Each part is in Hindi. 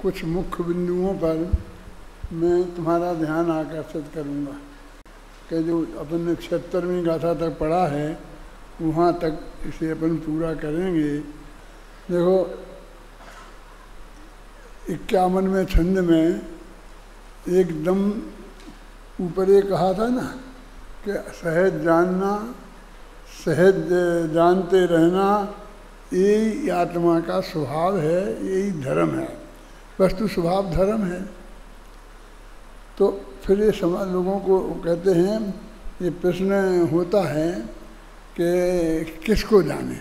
कुछ मुख्य बिंदुओं पर मैं तुम्हारा ध्यान आकर्षित करूँगा कि जो अपन ने 76वीं गाथा तक पढ़ा है वहाँ तक इसे अपन पूरा करेंगे। देखो 51वें छंद में एकदम ऊपर ये कहा था ना कि सहज जानना, सहज जानते रहना, यही आत्मा का स्वभाव है, यही धर्म है। वस्तु स्वभाव धर्म है। तो फिर ये समाज लोगों को कहते हैं, ये प्रश्न होता है कि किसको जाने,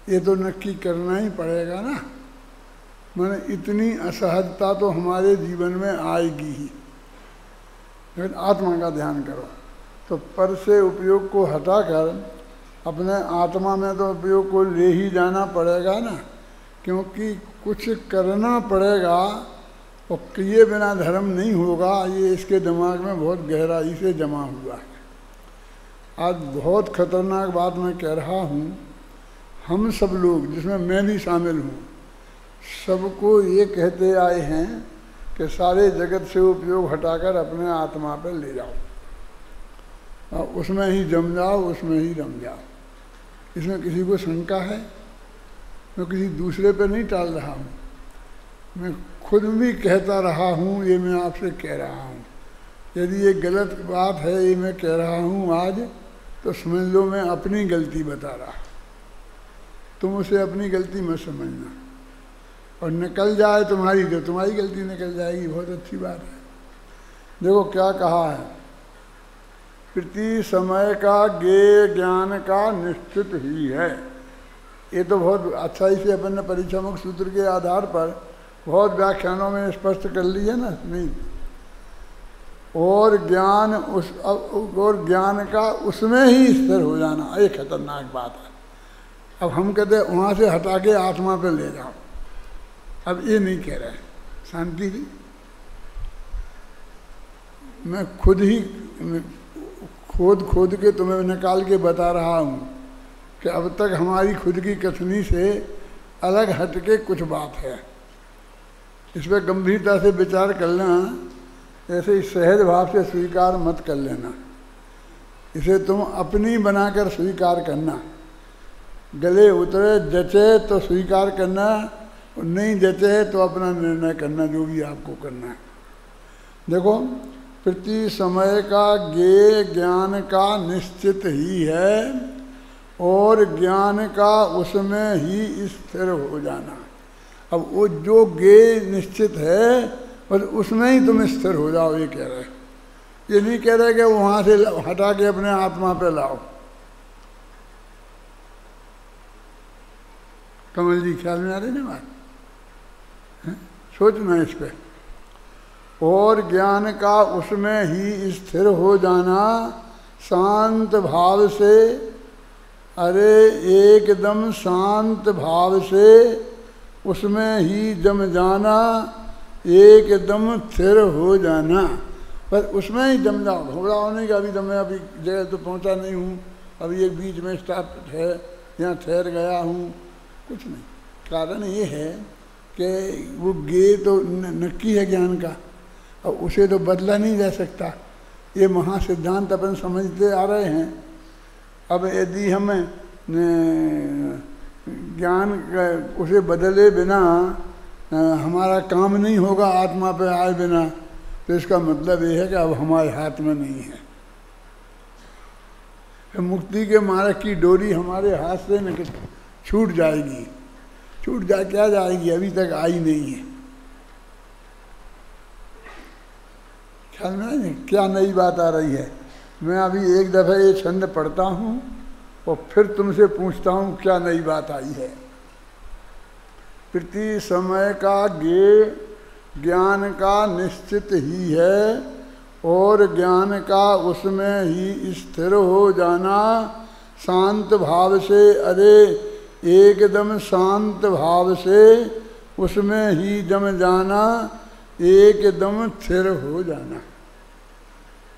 ये तो नक्की करना ही पड़ेगा ना। माने इतनी असहजता तो हमारे जीवन में आएगी ही, लेकिन आत्मा का ध्यान करो। तो पर से उपयोग को हटाकर अपने आत्मा में तो उपयोग को ले ही जाना पड़ेगा ना, क्योंकि कुछ करना पड़ेगा और किए बिना धर्म नहीं होगा। ये इसके दिमाग में बहुत गहराई से जमा हुआ है। आज बहुत खतरनाक बात मैं कह रहा हूँ, हम सब लोग जिसमें मैं भी शामिल हूँ, सबको ये कहते आए हैं कि सारे जगत से उपयोग हटाकर अपने आत्मा पर ले जाओ और उसमें ही जम जाओ, उसमें ही रम जाओ। इसमें किसी को शंका है? मैं किसी दूसरे पर नहीं टाल रहा हूँ, मैं खुद भी कहता रहा हूँ, ये मैं आपसे कह रहा हूँ। यदि ये गलत बात है, ये मैं कह रहा हूँ आज, तो समझ लो मैं अपनी गलती बता रहा। तुम उसे अपनी गलती मत समझना, और निकल जाए तुम्हारी तो तुम्हारी गलती निकल जाएगी, बहुत अच्छी बात है। देखो क्या कहा है, प्रति समय का ज्ञेय ज्ञान का निश्चित ही है। ये तो बहुत अच्छा इसे अपन ने परीक्षामुख सूत्र के आधार पर बहुत व्याख्यानों में स्पष्ट कर ली है ना। नहीं, और ज्ञान और ज्ञान का उसमें ही स्थिर हो जाना, ये खतरनाक बात है। अब हम कहते हैं वहाँ से हटा के आत्मा पे ले जाओ, अब ये नहीं कह रहे, शांति थी। मैं खुद ही खोद के तुम्हें निकाल के बता रहा हूँ कि अब तक हमारी खुद की कथनी से अलग हट के कुछ बात है। इस पर गंभीरता से विचार करना, ऐसे ही सहज भाव से स्वीकार मत कर लेना। इसे तुम अपनी बनाकर स्वीकार करना। गले उतरे जचे तो स्वीकार करना, नहीं जचे तो अपना निर्णय करना, जो भी आपको करना है। देखो, प्रति समय का ज्ञेय ज्ञान का निश्चित ही है, और ज्ञान का उसमें ही स्थिर हो जाना। अब वो जो ज्ञेय निश्चित है बस उसमें ही तुम स्थिर हो जाओ, ये कह रहे। ये नहीं कह रहे कि वहाँ से हटा के अपने आत्मा पे लाओ। कमल जी ख्याल में आ रही ना बात? सोचना इस पे। और ज्ञान का उसमें ही स्थिर हो जाना, शांत भाव से, अरे एकदम शांत भाव से उसमें ही जम जाना, एकदम स्थिर हो जाना। बस उसमें ही जम जाओ, घबरा होने का। अभी तो मैं अभी जगह तो पहुंचा नहीं हूँ, अभी एक बीच में स्टॉप है, यहाँ ठहर गया हूँ, कुछ नहीं। कारण ये है कि वो ज्ञेय तो नक्की है ज्ञान का, और उसे तो बदला नहीं जा सकता। ये महासिद्धांत अपन समझते आ रहे हैं। अब यदि हम ज्ञान उसे बदले बिना हमारा काम नहीं होगा, आत्मा पे आए बिना, तो इसका मतलब ये है कि अब हमारे हाथ में नहीं है। मुक्ति के मार्ग की डोरी हमारे हाथ से न छूट जाएगी। छूट जा क्या जाएगी, अभी तक आई नहीं है। ख्याल में नहीं क्या नई बात आ रही है। मैं अभी एक दफ़ा ये छंद पढ़ता हूँ और फिर तुमसे पूछता हूँ क्या नई बात आई है। प्रति समय का ज्ञेय ज्ञान का निश्चित ही है, और ज्ञान का उसमें ही स्थिर हो जाना, शांत भाव से, अरे एकदम शांत भाव से उसमें ही जम जाना, एकदम स्थिर हो जाना।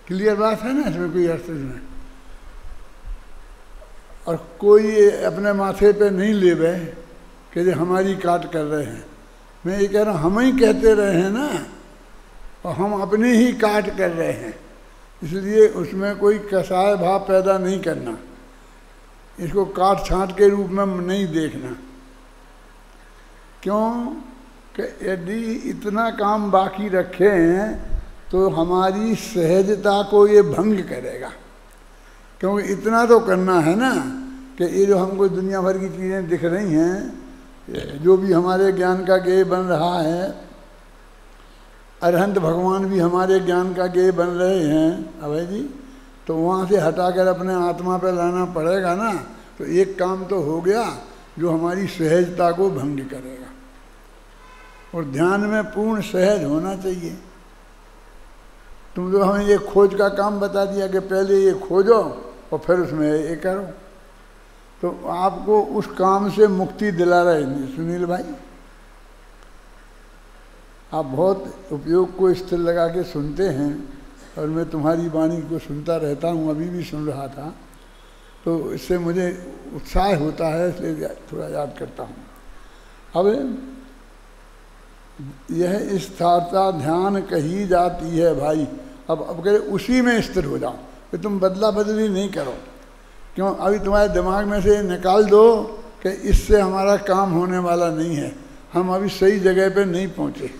क्लियर बात है ना, इसमें कोई अर्थ नहीं। और कोई अपने माथे पे नहीं ले बे कि हमारी काट कर रहे हैं। मैं ये कह रहा हूँ, हम ही कहते रहे हैं ना, और हम अपने ही काट कर रहे हैं, इसलिए उसमें कोई कसाय भाव पैदा नहीं करना, इसको काट छांट के रूप में नहीं देखना। क्यों कि यदि इतना काम बाकी रखे हैं तो हमारी सहजता को ये भंग करेगा। क्योंकि इतना तो करना है ना कि ये जो हमको दुनिया भर की चीज़ें दिख रही हैं, जो भी हमारे ज्ञान का गेय बन रहा है, अरहंत भगवान भी हमारे ज्ञान का गेय बन रहे हैं अभय जी, तो वहाँ से हटाकर अपने आत्मा पर लाना पड़ेगा ना। तो एक काम तो हो गया जो हमारी सहजता को भंग करेगा, और ध्यान में पूर्ण सहज होना चाहिए। तुम तो हमें ये खोज का काम बता दिया कि पहले ये खोजो और फिर उसमें ये करो, तो आपको उस काम से मुक्ति दिला रहे हैं सुनील भाई। आप बहुत उपयोग को स्थिर लगा के सुनते हैं, और मैं तुम्हारी वाणी को सुनता रहता हूँ, अभी भी सुन रहा था, तो इससे मुझे उत्साह होता है, इसलिए थोड़ा याद करता हूँ। अब यह स्थिरता ध्यान कही जाती है भाई। अब कह उसी में स्थिर हो जाओ, कि तुम बदला बदली नहीं करो। क्यों? अभी तुम्हारे दिमाग में से निकाल दो कि इससे हमारा काम होने वाला नहीं है, हम अभी सही जगह पे नहीं पहुँचे।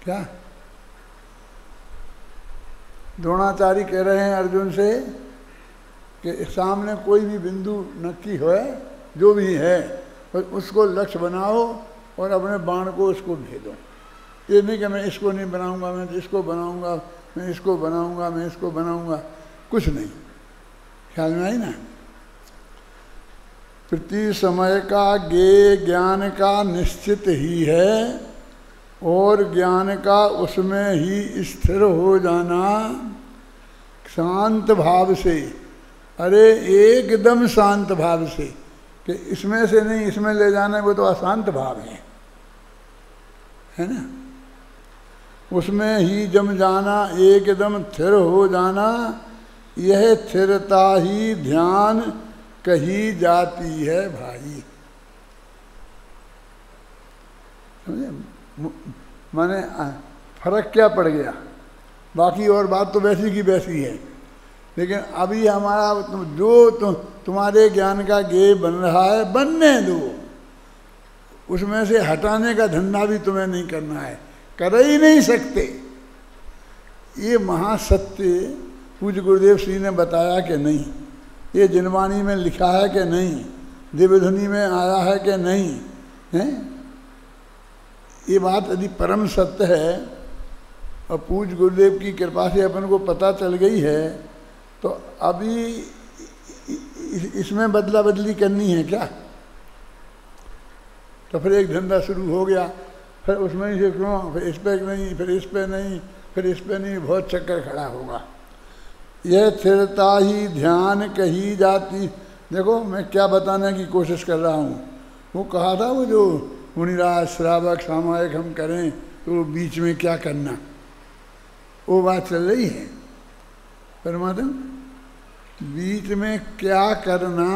क्या द्रोणाचार्य कह रहे हैं अर्जुन से कि सामने कोई भी बिंदु नक्की हो, जो भी है, उसको लक्ष्य बनाओ और अपने बाण को उसको भेजो। ये नहीं कि मैं इसको नहीं बनाऊंगा, मैं इसको बनाऊंगा, मैं इसको बनाऊंगा, मैं इसको बनाऊंगा, कुछ नहीं। ख्याल में आई ना? प्रति समय का ज्ञेय ज्ञान का निश्चित ही है, और ज्ञान का उसमें ही स्थिर हो जाना शांत भाव से। अरे एकदम शांत भाव से, कि इसमें से नहीं इसमें ले जाना, वो तो अशांत भाव है ना। उसमें ही जम जाना, एकदम स्थिर हो जाना, यह स्थिरता ही ध्यान कही जाती है भाई। समझे? माने फर्क क्या पड़ गया? बाकी और बात तो वैसी की वैसी है, लेकिन अभी हमारा जो तुम्हारे ज्ञान का गेय बन रहा है, बनने दो। उसमें से हटाने का धंधा भी तुम्हें नहीं करना है, कर ही नहीं सकते। ये महासत्य पूज्य गुरुदेव श्री ने बताया कि नहीं, ये जिनवाणी में लिखा है कि नहीं, दिव्यध्वनि में आया है कि नहीं है। ये बात यदि परम सत्य है और पूज्य गुरुदेव की कृपा से अपन को पता चल गई है, तो अभी इसमें बदला बदली करनी है क्या? तो फिर एक धंधा शुरू हो गया, फिर उसमें ही क्यों, फिर इस पे नहीं, फिर इस पे नहीं, फिर इस पे नहीं, बहुत चक्कर खड़ा होगा। यह स्थिरता ही ध्यान कही जाती। देखो मैं क्या बताने की कोशिश कर रहा हूँ, वो कहा था वो जो मुनिराज श्रावक सामायिक हम करें तो बीच में क्या करना, वो बात चल रही है। परमात्मा बीच में क्या करना,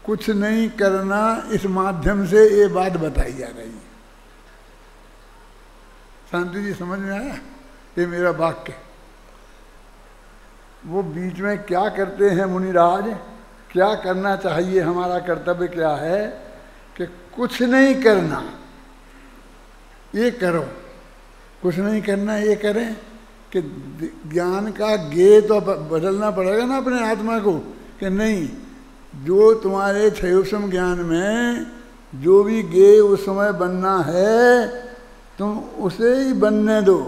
कुछ नहीं करना, इस माध्यम से ये बात बताई जा रही है। शांति जी समझ में आया? ये मेरा वाक्य। वो बीच में क्या करते हैं मुनिराज, क्या करना चाहिए, हमारा कर्तव्य क्या है कि कुछ नहीं करना, ये करो। कुछ नहीं करना ये करें कि ज्ञान का गेय तो बदलना पड़ेगा ना अपने आत्मा को, कि नहीं, जो तुम्हारे क्षयोसम ज्ञान में जो भी गेय उस समय बनना है, तुम उसे ही बनने दो,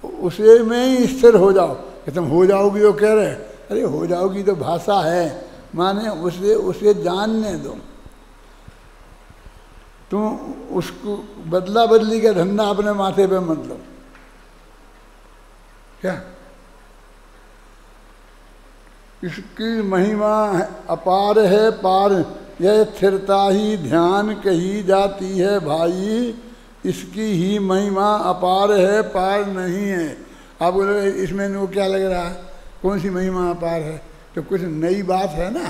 उसे में ही स्थिर हो जाओ। कि तुम हो जाओगी तो कह रहे, अरे हो जाओगी तो भाषा है, माने उसे जानने दो। तुम उसको बदला बदली का धंधा अपने माथे पे मत लो। क्या? इसकी महिमा अपार है पार, यह स्थिरता ही ध्यान कही जाती है भाई। इसकी ही महिमा अपार है, पार नहीं है। आप बोले इसमें वो क्या लग रहा है, कौन सी महिमा अपार है? तो कुछ नई बात है ना।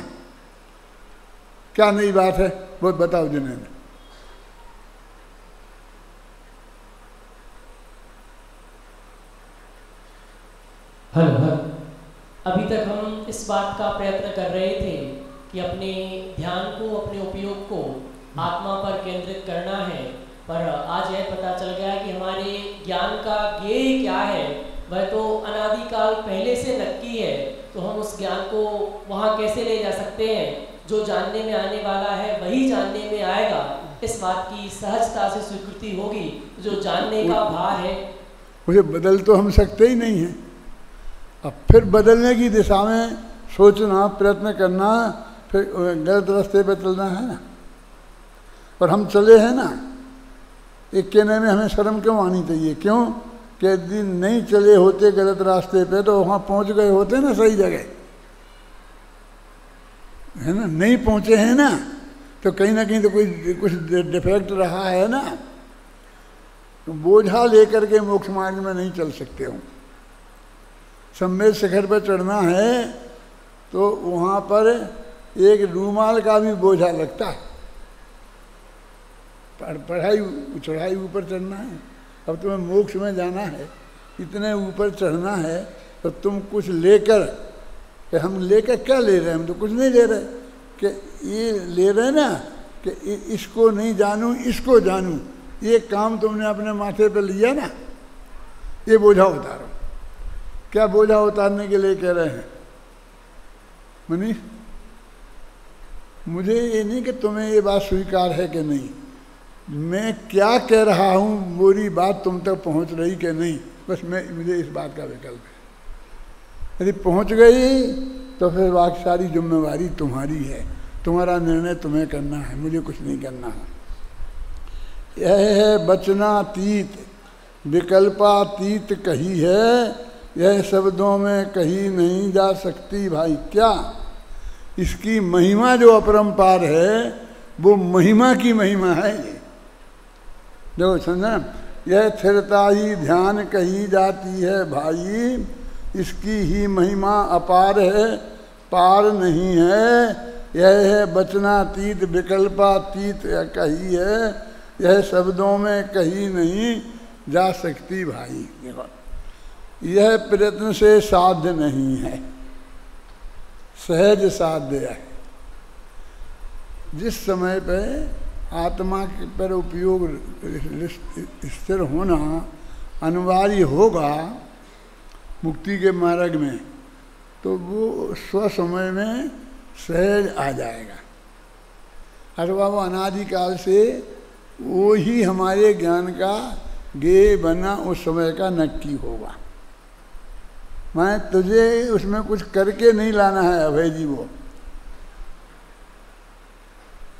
क्या नई बात है? बहुत बताओ जिन्हें। Hello hello. अभी तक हम इस बात का प्रयत्न कर रहे थे कि अपने ध्यान को, अपने उपयोग को आत्मा पर केंद्रित करना है, पर आज यह पता चल गया कि हमारे ज्ञान का ध्येय क्या है वह तो अनादिकाल पहले से नक्की है। तो हम उस ज्ञान को वहाँ कैसे ले जा सकते हैं? जो जानने में आने वाला है वही जानने में आएगा। इस बात की सहजता से स्वीकृति होगी। जो जानने का भार है उसे बदल तो हम सकते ही नहीं हैं। अब फिर बदलने की दिशा में सोचना, प्रयत्न करना, फिर गलत रास्ते पर चलना है ना। और हम चले हैं ना, एक कहने में हमें शर्म क्यों आनी चाहिए? क्यों कि यदि नहीं चले होते गलत रास्ते पे तो वहाँ पहुँच गए होते ना सही जगह, है ना। नहीं पहुँचे हैं ना, तो कहीं ना कहीं तो कोई कुछ डिफेक्ट रहा है ना। तो बोझा लेकर के मोक्ष मार्ग में नहीं चल सकते हो। सम्मेद शिखर पर चढ़ना है तो वहाँ पर एक रूमाल का भी बोझा लगता है। चढ़ाई ऊपर चढ़ना है। अब तुम्हें मोक्ष में जाना है, इतने ऊपर चढ़ना है, तो तुम कुछ लेकर, कि हम लेकर क्या ले रहे हैं? हम तो कुछ नहीं ले रहे। कि ये ले रहे ना कि इसको नहीं जानूं, इसको जानूं, ये काम तुमने अपने माथे पे लिया ना, ये बोझा उतारो। क्या बोझा उतारने के लिए कह रहे हैं मनीष? मुझे ये नहीं कि तुम्हें ये बात स्वीकार है कि नहीं, मैं क्या कह रहा हूँ, मेरी बात तुम तक पहुँच रही कि नहीं, बस मुझे इस बात का विकल्प है। यदि पहुँच गई तो फिर बाकी सारी जिम्मेवारी तुम्हारी है, तुम्हारा निर्णय तुम्हें करना है, मुझे कुछ नहीं करना है। यह है बचनातीत, विकल्पातीत कही है, यह शब्दों में कही नहीं जा सकती भाई। क्या इसकी महिमा जो अपरंपार है, वो महिमा की महिमा है। ये देखो समझा, यह स्थिरता ही ध्यान कही जाती है भाई, इसकी ही महिमा अपार है, पार नहीं है। यह है बचनातीत, विकल्पातीत कही है, यह शब्दों में कही नहीं जा सकती भाई। देखो, यह प्रयत्न से साध्य नहीं है, सहज साध्य है। जिस समय पे आत्मा के पर उपयोग स्थिर होना अनिवार्य होगा मुक्ति के मार्ग में, तो वो स्वसमय में सहज आ जाएगा। अथवा वो अनादिकाल से वो ही हमारे ज्ञान का ज्ञेय बना उस समय का नक्की होगा। मैं तुझे उसमें कुछ करके नहीं लाना है अभय जी, वो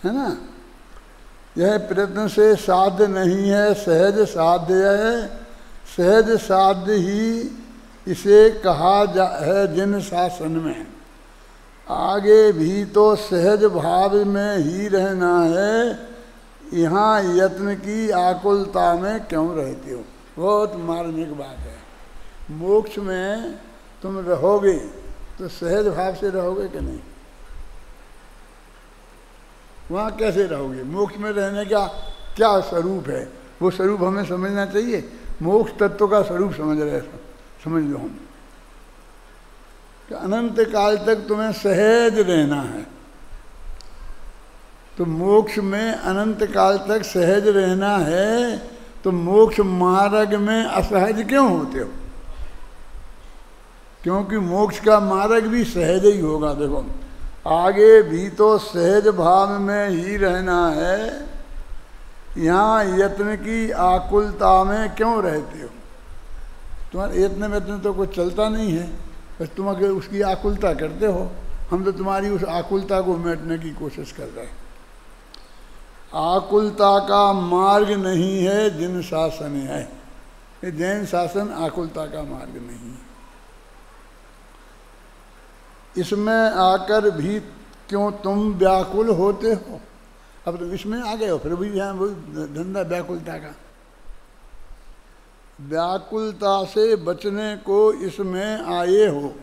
है ना। यह प्रयत्न से साध्य नहीं है, सहज साध्य है। सहज साध्य ही इसे कहा है जिन शासन में। आगे भी तो सहज भाव में ही रहना है, यहाँ यत्न की आकुलता में क्यों रहते हो? बहुत मार्मिक बात है। मोक्ष में तुम रहोगे तो सहज भाव से रहोगे कि नहीं? वहाँ कैसे रहोगे? मोक्ष में रहने का क्या स्वरूप है, वो स्वरूप हमें समझना चाहिए। मोक्ष तत्व का स्वरूप समझ लो हम कि अनंत काल तक तुम्हें सहज रहना है। तो मोक्ष में अनंत काल तक सहज रहना है, तो मोक्ष मार्ग में असहज क्यों होते हो? क्योंकि मोक्ष का मार्ग भी सहज ही होगा। देखो, आगे भी तो सहज भाव में ही रहना है, यहाँ यत्न की आकुलता में क्यों रहते हो? तुम्हारे यत्न तो कुछ चलता नहीं है, बस तुम अगर उसकी आकुलता करते हो। हम तो तुम्हारी उस आकुलता को मिटाने की कोशिश कर रहे हैं। आकुलता का मार्ग नहीं है जिन शासन है, ये जैन शासन आकुलता का मार्ग नहीं है। इसमें आकर भी क्यों तुम व्याकुल होते हो? अब तुम इसमें आ गए हो, फिर भी यहाँ वो धंधा व्याकुलता का। व्याकुलता से बचने को इसमें आए हो,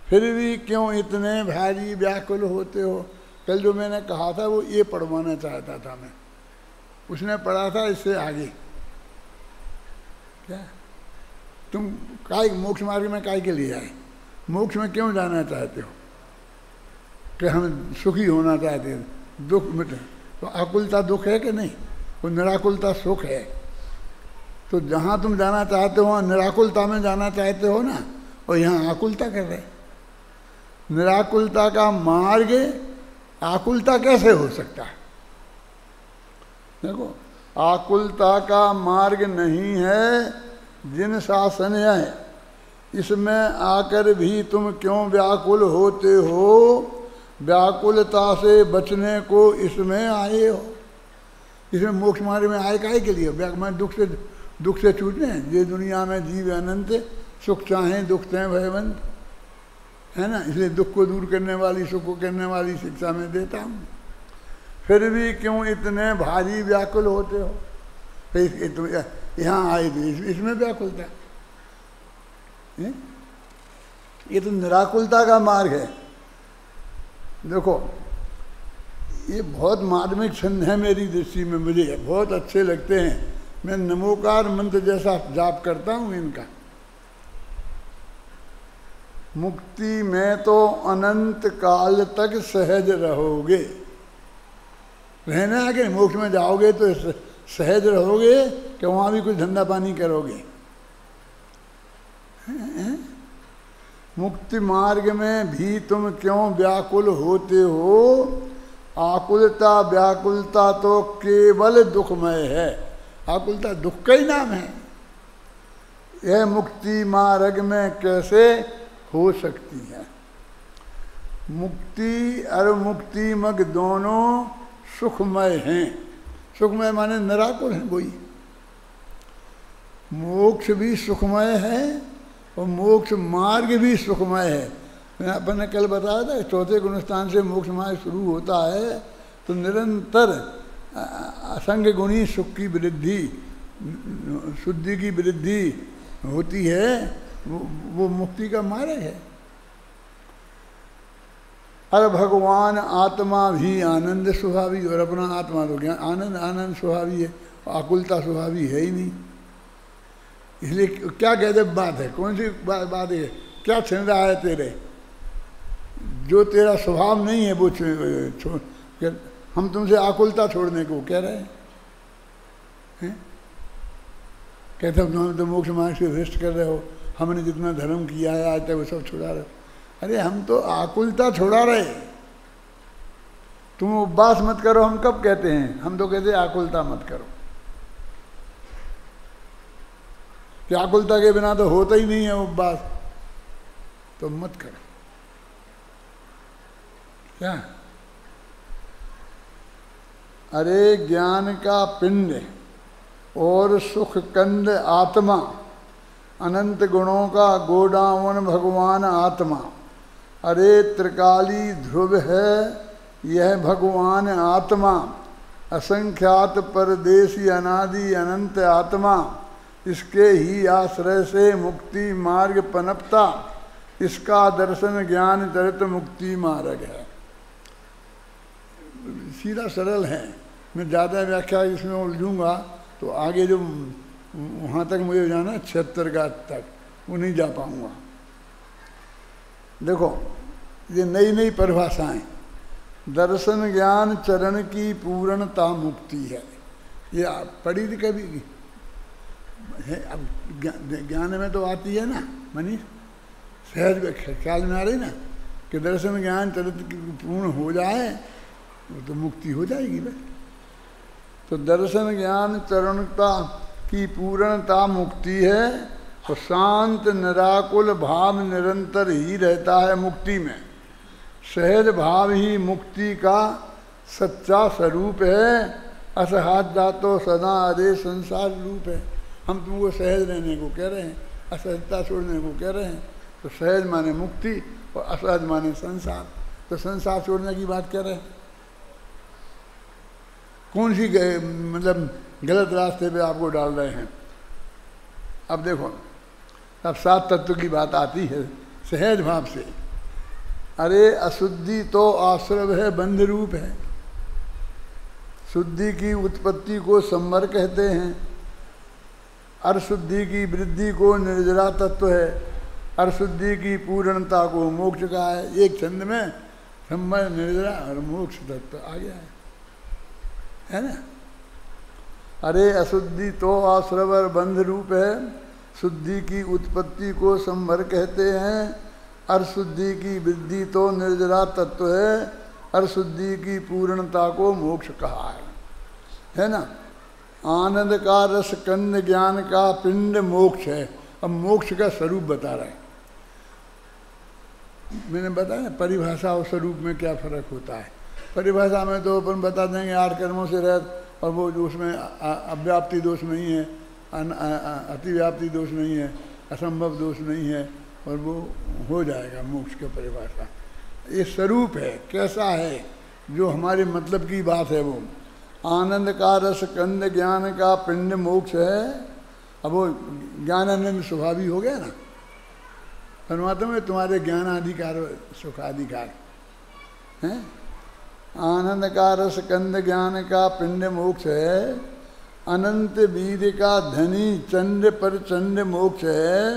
फिर भी क्यों इतने भारी व्याकुल होते हो? कल जो मैंने कहा था वो ये पढ़वाना चाहता था मैं, उसने पढ़ा था इससे आगे। क्या तुम काय मोक्ष मार्ग में काय के लिए आए? मोक्ष में क्यों जाना चाहते हो? कि हम सुखी होना चाहते हैं, दुख मिटे। तो आकुलता दुख है कि नहीं? वो निराकुलता सुख है। तो जहाँ तुम जाना चाहते हो निराकुलता में जाना चाहते हो ना, और यहाँ आकुलता कर रहे। निराकुलता का मार्ग आकुलता कैसे हो सकता है? देखो, आकुलता का मार्ग नहीं है जिन शासन है, इसमें आकर भी तुम क्यों व्याकुल होते हो? व्याकुलता से बचने को इसमें आए हो। इसमें मोक्ष मार्ग में आए काहे के लिए? मैं दुख से छूटने। ये दुनिया में जीव अनंत, सुख चाहें दुख चाहें भयवंत, है ना। इसलिए दुख को दूर करने वाली, सुख को करने वाली शिक्षा में देता हूँ। फिर भी क्यों इतने भारी व्याकुल होते हो? फिर यहाँ आए तो इसमें व्याकुलता। ये तो निराकुलता का मार्ग है। देखो, ये बहुत मार्मिक छंद है मेरी दृष्टि में, मुझे बहुत अच्छे लगते हैं। मैं नमोकार मंत्र जैसा जाप करता हूँ इनका। मुक्ति में तो अनंत काल तक सहज रहोगे। रहना है कि मोक्ष में जाओगे तो सहज रहोगे कि वहाँ भी कुछ धंधा पानी करोगे? मुक्ति मार्ग में भी तुम क्यों व्याकुल होते हो? आकुलता व्याकुलता तो केवल दुखमय है। आकुलता दुख का ही नाम है। यह मुक्ति मार्ग में कैसे हो सकती है? मुक्ति और मुक्तिमग दोनों सुखमय हैं। सुखमय माने निराकुल है वही। मोक्ष भी सुखमय है और मोक्ष मार्ग भी सुखमय है। अपन ने कल बताया था, चौथे गुणस्थान से मोक्ष मार्ग शुरू होता है तो निरंतर असंग गुणी सुख की वृद्धि, शुद्धि की वृद्धि होती है। वो मुक्ति का मार्ग है। अरे भगवान आत्मा भी आनंद स्वभावी, और अपना आत्मा तो ज्ञान आनंद स्वभावी है, आकुलता स्वभावी है ही नहीं। इसलिए क्या कहते बात है? कौन सी बात है? क्या छिन रहा है तेरे? जो तेरा स्वभाव नहीं है वो हम तुमसे आकुलता छोड़ने को कह रहे हैं। कहते हम तो मोक्ष मार्ग से भ्रष्ट कर रहे हो, हमने जितना धर्म किया है आज तक वो सब छुड़ा रहे हो। अरे हम तो आकुलता छुड़ा रहे। तुम उपवास मत करो हम कब कहते हैं? हम तो कहते हैं आकुलता मत करो। कि आकुलता के बिना तो होता ही नहीं है उपवास, तो मत करो। क्या? अरे ज्ञान का पिंड और सुख कंद आत्मा, अनंत गुणों का गोडावन भगवान आत्मा। अरे त्रिकाली ध्रुव है यह भगवान आत्मा, असंख्यात परदेशी अनादि अनंत आत्मा। इसके ही आश्रय से मुक्ति मार्ग पनपता, इसका दर्शन ज्ञान चरित मुक्ति मार्ग है। सीधा सरल है। मैं ज़्यादा व्याख्या इसमें उलझूंगा तो आगे जो वहाँ तक मुझे जाना 76 का तक वो नहीं जा पाऊँगा। देखो, ये नई नई परिभाषाएं। दर्शन ज्ञान चरण की पूर्णता मुक्ति है। ये पढ़ी थी कभी है? अब ज्ञान में तो आती है ना मनीष, सहज ख्याल में आ रही ना कि दर्शन ज्ञान चरित्र पूर्ण हो जाए तो मुक्ति हो जाएगी बस। तो दर्शन ज्ञान चरणता की पूर्णता मुक्ति है। तो शांत निराकुल भाव निरंतर ही रहता है मुक्ति में। सहज भाव ही मुक्ति का सच्चा स्वरूप है। असहात जातो सदा अरे संसार रूप है। हम तुमको सहज रहने को कह रहे हैं, असहजता छोड़ने को कह रहे हैं। तो सहज माने मुक्ति और असहज माने संसार। तो संसार छोड़ने की बात कर रहे हैं। कौन सी मतलब गलत रास्ते पे आपको डाल रहे हैं? अब देखो, अब 7 तत्व की बात आती है सहज भाव से। अरे अशुद्धि तो आश्रव है, बंध रूप है। शुद्धि की उत्पत्ति को संवर कहते हैं। अर्शुद्धि की वृद्धि को निर्जरा तत्व है, अर्शुद्धि की पूर्णता को मोक्ष का है। एक छंद में संबंध निर्जरा और मोक्ष तत्व आ गया है ना। अरे अशुद्धि तो आश्रवर बंध रूप है, शुद्धि की उत्पत्ति को संभर कहते हैं। अर्शुद्धि की वृद्धि तो निर्जरा तत्व है, अर्शुद्धि की पूर्णता को मोक्ष कहा है ना। आनंद का रस कंद ज्ञान का पिंड मोक्ष है। अब मोक्ष का स्वरूप बता रहे हैं। मैंने बताया परिभाषा और स्वरूप में क्या फर्क होता है। परिभाषा में तो अपन बता देंगे 8 कर्मों से रहित, और वो जो उसमें अव्याप्ति दोष नहीं है, अतिव्याप्ति दोष नहीं है, असंभव दोष नहीं है, और वो हो जाएगा मोक्ष की परिभाषा। ये स्वरूप है, कैसा है, जो हमारे मतलब की बात है। वो आनंद का रस कंद ज्ञान का पिंड मोक्ष है। अब वो ज्ञानानंद स्वभावी हो गया ना। परमात्मा में तुम्हारे ज्ञानाधिकार सुखाधिकार है। आनंद का रस कंद ज्ञान का पिंड मोक्ष है। अनंत वीर का धनी चंड पर चंड मोक्ष है।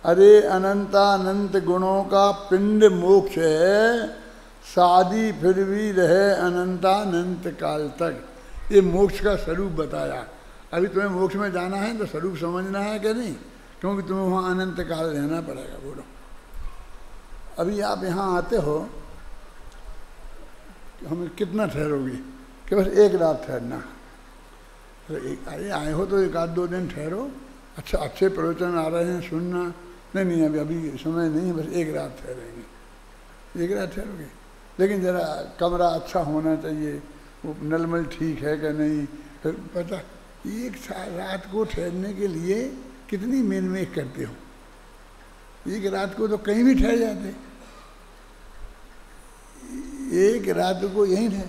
अरे अनंतानंत गुणों का पिंड मोक्ष है। शादी फिर भी रहे अनंतानंत काल तक। ये मोक्ष का स्वरूप बताया। अभी तुम्हें मोक्ष में जाना है तो स्वरूप समझना है कि नहीं, क्योंकि तुम्हें वहाँ अनंत काल रहना पड़ेगा। बोलो, अभी आप यहाँ आते हो, हमें कितना ठहरोगे? कि बस 1 रात ठहरना। तो अरे आए हो तो 1-2 दिन ठहरो। अच्छा, अच्छे प्रवचन आ रहे हैं, सुनना। नहीं अभी समय नहीं है, बस 1 रात ठहरेंगे। 1 रात ठहरोगे, लेकिन ज़रा कमरा अच्छा होना चाहिए, वो नलमल ठीक है कि नहीं। फिर पता 1 रात को ठहरने के लिए कितनी मेहनत करते हो। 1 रात को तो कहीं भी ठहर जाते। 1 रात को यहीं ठहर।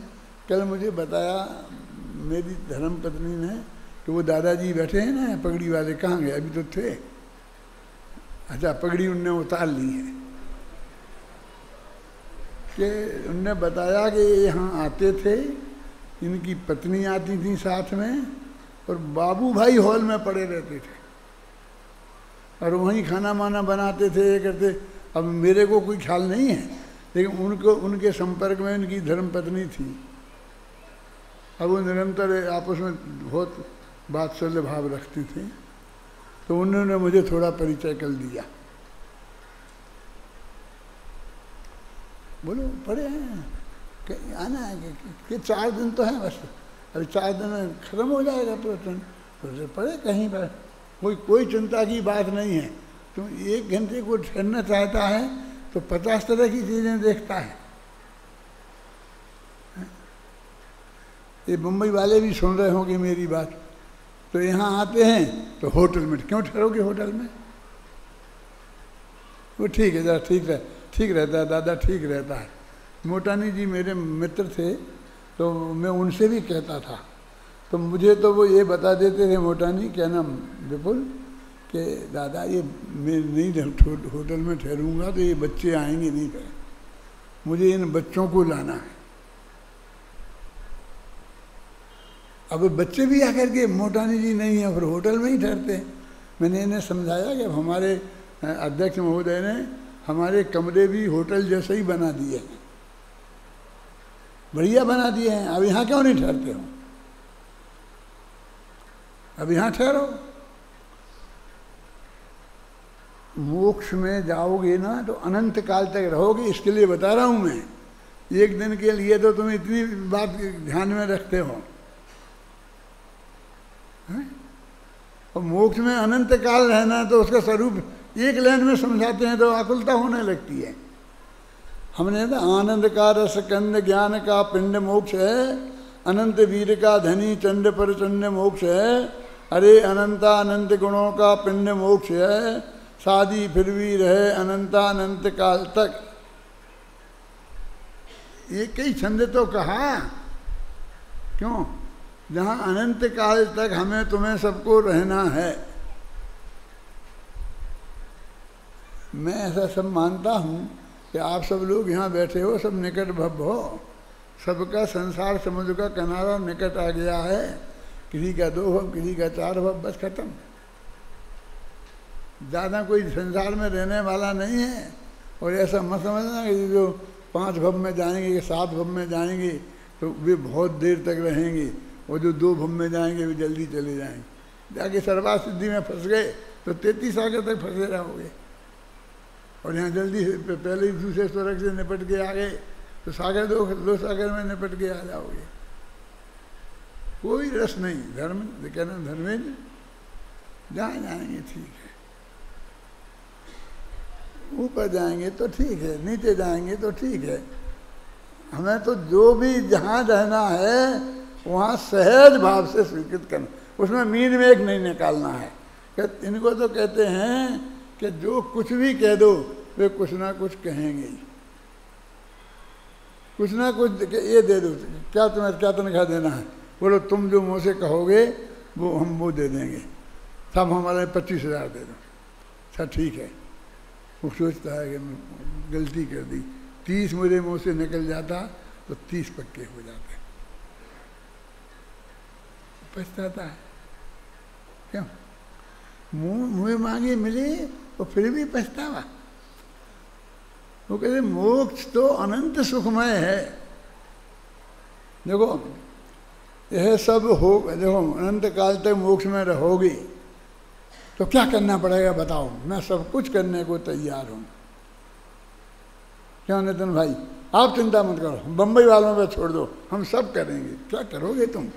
कल मुझे बताया मेरी धर्म पत्नी ने कि वो दादाजी बैठे हैं ना पगड़ी वाले, कहाँ गए? अभी तो थे। अच्छा, पगड़ी उनने उतार ली है। कि उनने बताया कि यहाँ आते थे, इनकी पत्नी आती थी साथ में, और बाबू भाई हॉल में पड़े रहते थे और वहीं खाना वाना बनाते थे, ये करते। अब मेरे को कोई ख्याल नहीं है, लेकिन उनको उनके संपर्क में उनकी धर्मपत्नी थी। अब वो निरंतर आपस में बहुत वात्सल्य भाव रखती थी। तो उन्होंने मुझे थोड़ा परिचय कर दिया। बोलो, पढ़े हैं आना है कि 4 दिन तो है बस, अभी 4 दिन में ख़त्म हो जाएगा प्रवचन। तो पढ़े कहीं पर, कोई चिंता की बात नहीं है। तुम 1 घंटे को ठहरना चाहता है तो 50 तरह की चीज़ें देखता है। ये मुंबई वाले भी सुन रहे होंगे मेरी बात। तो यहाँ आते हैं तो होटल में, क्यों ठहरोगे होटल में? वो ठीक है, ज़रा ठीक रहता है दादा, ठीक रहता है। मोटानी जी मेरे मित्र थे, तो मैं उनसे भी कहता था। तो मुझे तो वो ये बता देते थे, मोटानी क्या नाम, विपुल, कि दादा ये मैं नहीं होटल में ठहरूंगा तो ये बच्चे आएंगे नहीं, फिर मुझे इन बच्चों को लाना है। अब बच्चे भी आकर के मोटानी जी नहीं है, फिर होटल में ही ठहरते। मैंने इन्हें समझाया कि हमारे अध्यक्ष महोदय ने हमारे कमरे भी होटल जैसे ही बना दिए हैं, बढ़िया बना दिए हैं। अब यहाँ क्यों नहीं ठहरते हो? अब यहाँ ठहरो। मोक्ष में जाओगे ना तो अनंत काल तक रहोगे। इसके लिए बता रहा हूँ मैं। 1 दिन के लिए तो तुम इतनी बात ध्यान में रखते हो, और मोक्ष में अनंत काल रहना तो उसका स्वरूप 1 लाइन में समझाते हैं तो आकुलता होने लगती है। हमने ना आनंद का रस कंद ज्ञान का पिंड मोक्ष है। अनंत वीर का धनी चंड पर चंड मोक्ष है। अरे अनंता अनंत गुणों का पिंड मोक्ष है। शादी फिर भी रहे अनंतानंत काल तक। ये कई छंद तो कहा, क्यों? जहाँ अनंत काल तक हमें तुम्हें सबको रहना है। मैं ऐसा सब मानता हूँ कि आप सब लोग यहाँ बैठे हो, सब निकट भव हो, सबका संसार समुद्र का किनारा निकट आ गया है। किसी का 2 भव, किसी का 4 भव, बस खत्म। ज़्यादा कोई संसार में रहने वाला नहीं है। और ऐसा मत समझना कि जो 5 भव में जाएंगे कि 7 भव में जाएंगे तो वे बहुत देर तक रहेंगे, और जो 2 भव में जाएंगे वे जल्दी चले जाएंगे। जाके सर्वात सिद्धि में फंस गए तो 33 सागर तक फंसे रहोगे, और यहाँ जल्दी पहले ही दूसरे स्वर्ग से निपट के आ गए तो सागर 2 सागर में निपट के आ जाओगे। कोई रस नहीं। धर्म कहना धर्मेंद्र जहाँ जाएंगे ठीक है, ऊपर जाएंगे तो ठीक है, नीचे जाएंगे तो ठीक है। हमें तो जो भी जहाँ रहना है वहाँ सहज भाव से स्वीकृत करना, उसमें मीन में एक नहीं निकालना है। इनको तो कहते हैं कि जो कुछ भी कह दो वे कुछ ना कुछ कहेंगे ही, कुछ ना कुछ ये दे दो, क्या तुम्हें क्या तनख्वाह देना है, बोलो तुम जो मुँह से कहोगे वो हम वो दे देंगे, सब हमारे 25,000 दे दो। अच्छा ठीक है। वो सोचता है कि मैं गलती कर दी, 30 मेरे मुँह से निकल जाता तो 30 पक्के हो जाते। पछताता है क्यों? मुँह मांगे मिले तो फिर भी पछतावा। वो कहते मोक्ष तो अनंत सुखमय है। देखो यह सब हो, देखो अनंत काल तक मोक्ष में रहोगे तो क्या करना पड़ेगा बताओ? मैं सब कुछ करने को तैयार हूँ। क्यों नितिन भाई, आप चिंता मत करो, बम्बई वालों पे छोड़ दो, हम सब करेंगे। क्या करोगे तुम?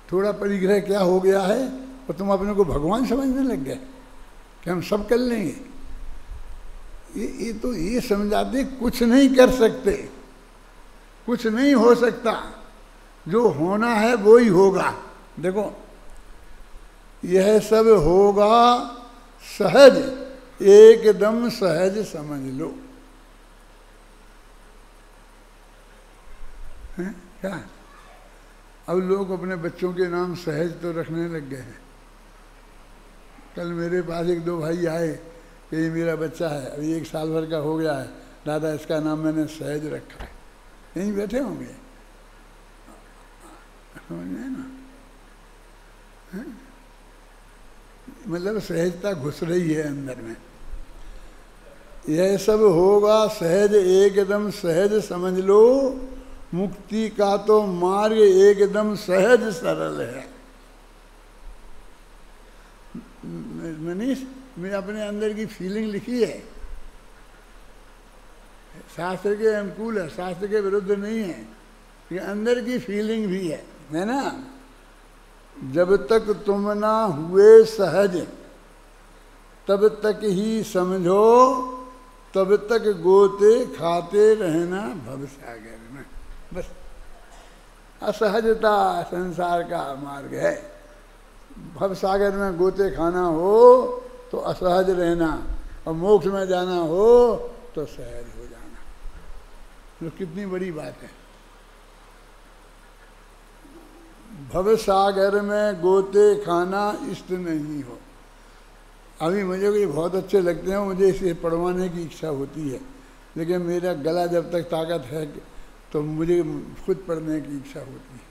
थोड़ा परिग्रह क्या हो गया है और तुम अपने को भगवान समझने लग गए कि हम सब कर लेंगे। ये तो ये समझाते कुछ नहीं कर सकते, कुछ नहीं हो सकता, जो होना है वो ही होगा। देखो यह सब होगा सहज, एकदम सहज समझ लो। हैं क्या? अब लोग अपने बच्चों के नाम सहज तो रखने लग गए हैं। कल मेरे पास 1-2 भाई आए कि ये मेरा बच्चा है, अभी 1 साल भर का हो गया है, दादा इसका नाम मैंने सहज रखा है। यहीं बैठे होंगे, समझ में ना? मतलब सहजता घुस रही है अंदर में। यह सब होगा सहज, एकदम सहज समझ लो। मुक्ति का तो मार्ग एकदम सहज सरल है। मनीष, मैं अपने अंदर की फीलिंग लिखी है, शास्त्र के अनुकूल है, शास्त्र के विरुद्ध नहीं है, ये अंदर की फीलिंग भी है ना? जब तक तुम ना हुए सहज तब तक ही समझो, तब तक गोते खाते रहना भवसागर में। बस असहजता संसार का मार्ग है। भवसागर में गोते खाना हो तो असहज रहना, और मोक्ष में जाना हो तो सहज हो जाना। तो कितनी बड़ी बात है। भवसागर में गोते खाना इष्ट नहीं हो। अभी मुझे ये बहुत अच्छे लगते हैं, मुझे इसे पढ़वाने की इच्छा होती है, लेकिन मेरा गला जब तक ताकत है तो मुझे खुद पढ़ने की इच्छा होती है।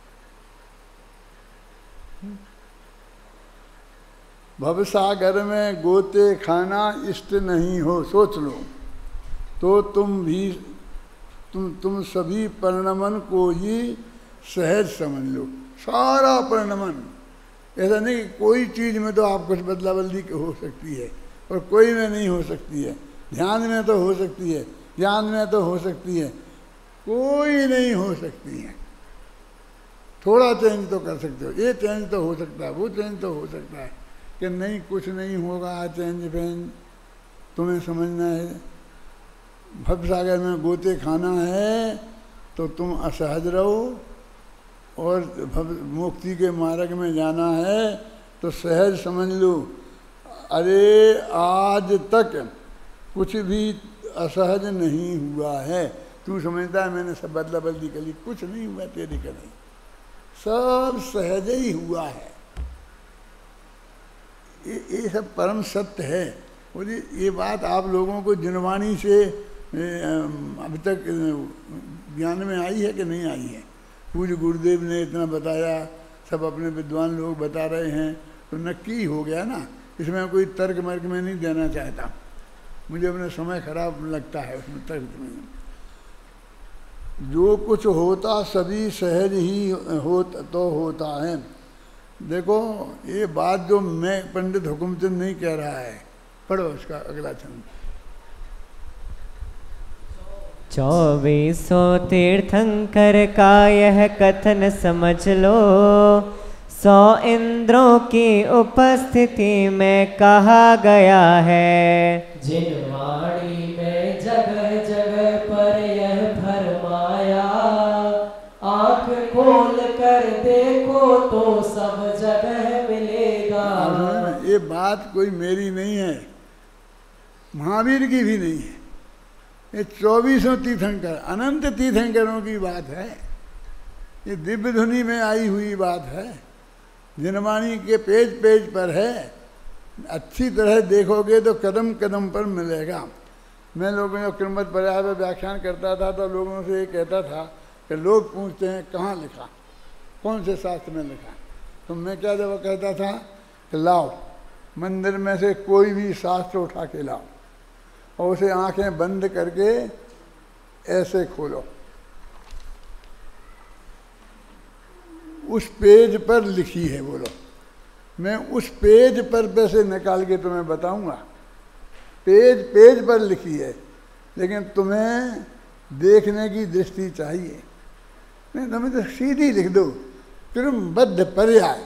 भवसागर में गोते खाना इष्ट नहीं हो, सोच लो तो तुम सभी परिणमन को ही सहज समझ लो। सारा परिणमन, ऐसा नहीं कि कोई चीज़ में तो आप कुछ बदला बदली हो सकती है और कोई में नहीं हो सकती है। ध्यान में तो हो सकती है, ज्ञान में तो हो सकती है, कोई नहीं हो सकती है। थोड़ा चेंज तो कर सकते हो, ये चेंज तो हो सकता है, वो चेंज तो हो सकता है, कि नहीं कुछ नहीं होगा, चेंज फेंज तुम्हें समझना है। भवसागर में गोते खाना है तो तुम असहज रहो, और मुक्ति के मार्ग में जाना है तो सहज समझ लो। अरे आज तक कुछ भी असहज नहीं हुआ है। तू समझता है मैंने सब बदला बदली कर ली, कुछ नहीं हुआ तेरी कहीं, सब सहज ही हुआ है। ये सब परम सत्य है। और ये बात आप लोगों को जिनवाणी से अभी तक ज्ञान में आई है कि नहीं आई है? पूज्य गुरुदेव ने इतना बताया, सब अपने विद्वान लोग बता रहे हैं, तो नक्की हो गया ना इसमें कोई तर्क मर्क में नहीं देना चाहता, मुझे अपना समय खराब लगता है उसमें तर्क में। जो कुछ होता सभी सहज ही होता है। देखो ये बात जो मैं पंडित हुकुमचंद नहीं कह रहा है, पढ़ो उसका अगला छंद। 2400 तीर्थंकर का यह कथन समझ लो, 100 इंद्रों की उपस्थिति में कहा गया है। जिन वाणी में जगह जगह पर यह फरमाया, आँख खोल कर देखो तो सब जगह मिलेगा। ये बात कोई मेरी नहीं है, महावीर की भी नहीं है, ये 2400 तीर्थंकर अनंत तीर्थंकरों की बात है। ये दिव्य ध्वनि में आई हुई बात है, जिनवाणी के पेज पेज पर है। अच्छी तरह देखोगे तो कदम कदम पर मिलेगा। मैं लोगों को किरमत पर्याय में व्याख्यान करता था तो लोगों से ये कहता था कि लोग पूछते हैं कहाँ लिखा, कौन से शास्त्र में लिखा, तो मैं क्या जब कहता था कि लाओ मंदिर में से कोई भी शास्त्र उठा के लाओ और उसे आंखें बंद करके ऐसे खोलो, उस पेज पर लिखी है, बोलो मैं उस पेज पर पैसे निकाल के तुम्हें बताऊंगा। पेज पेज पर लिखी है, लेकिन तुम्हें देखने की दृष्टि चाहिए। नहीं तुम्हें तो सीधी लिख दो क्रमबद्ध पर्याय,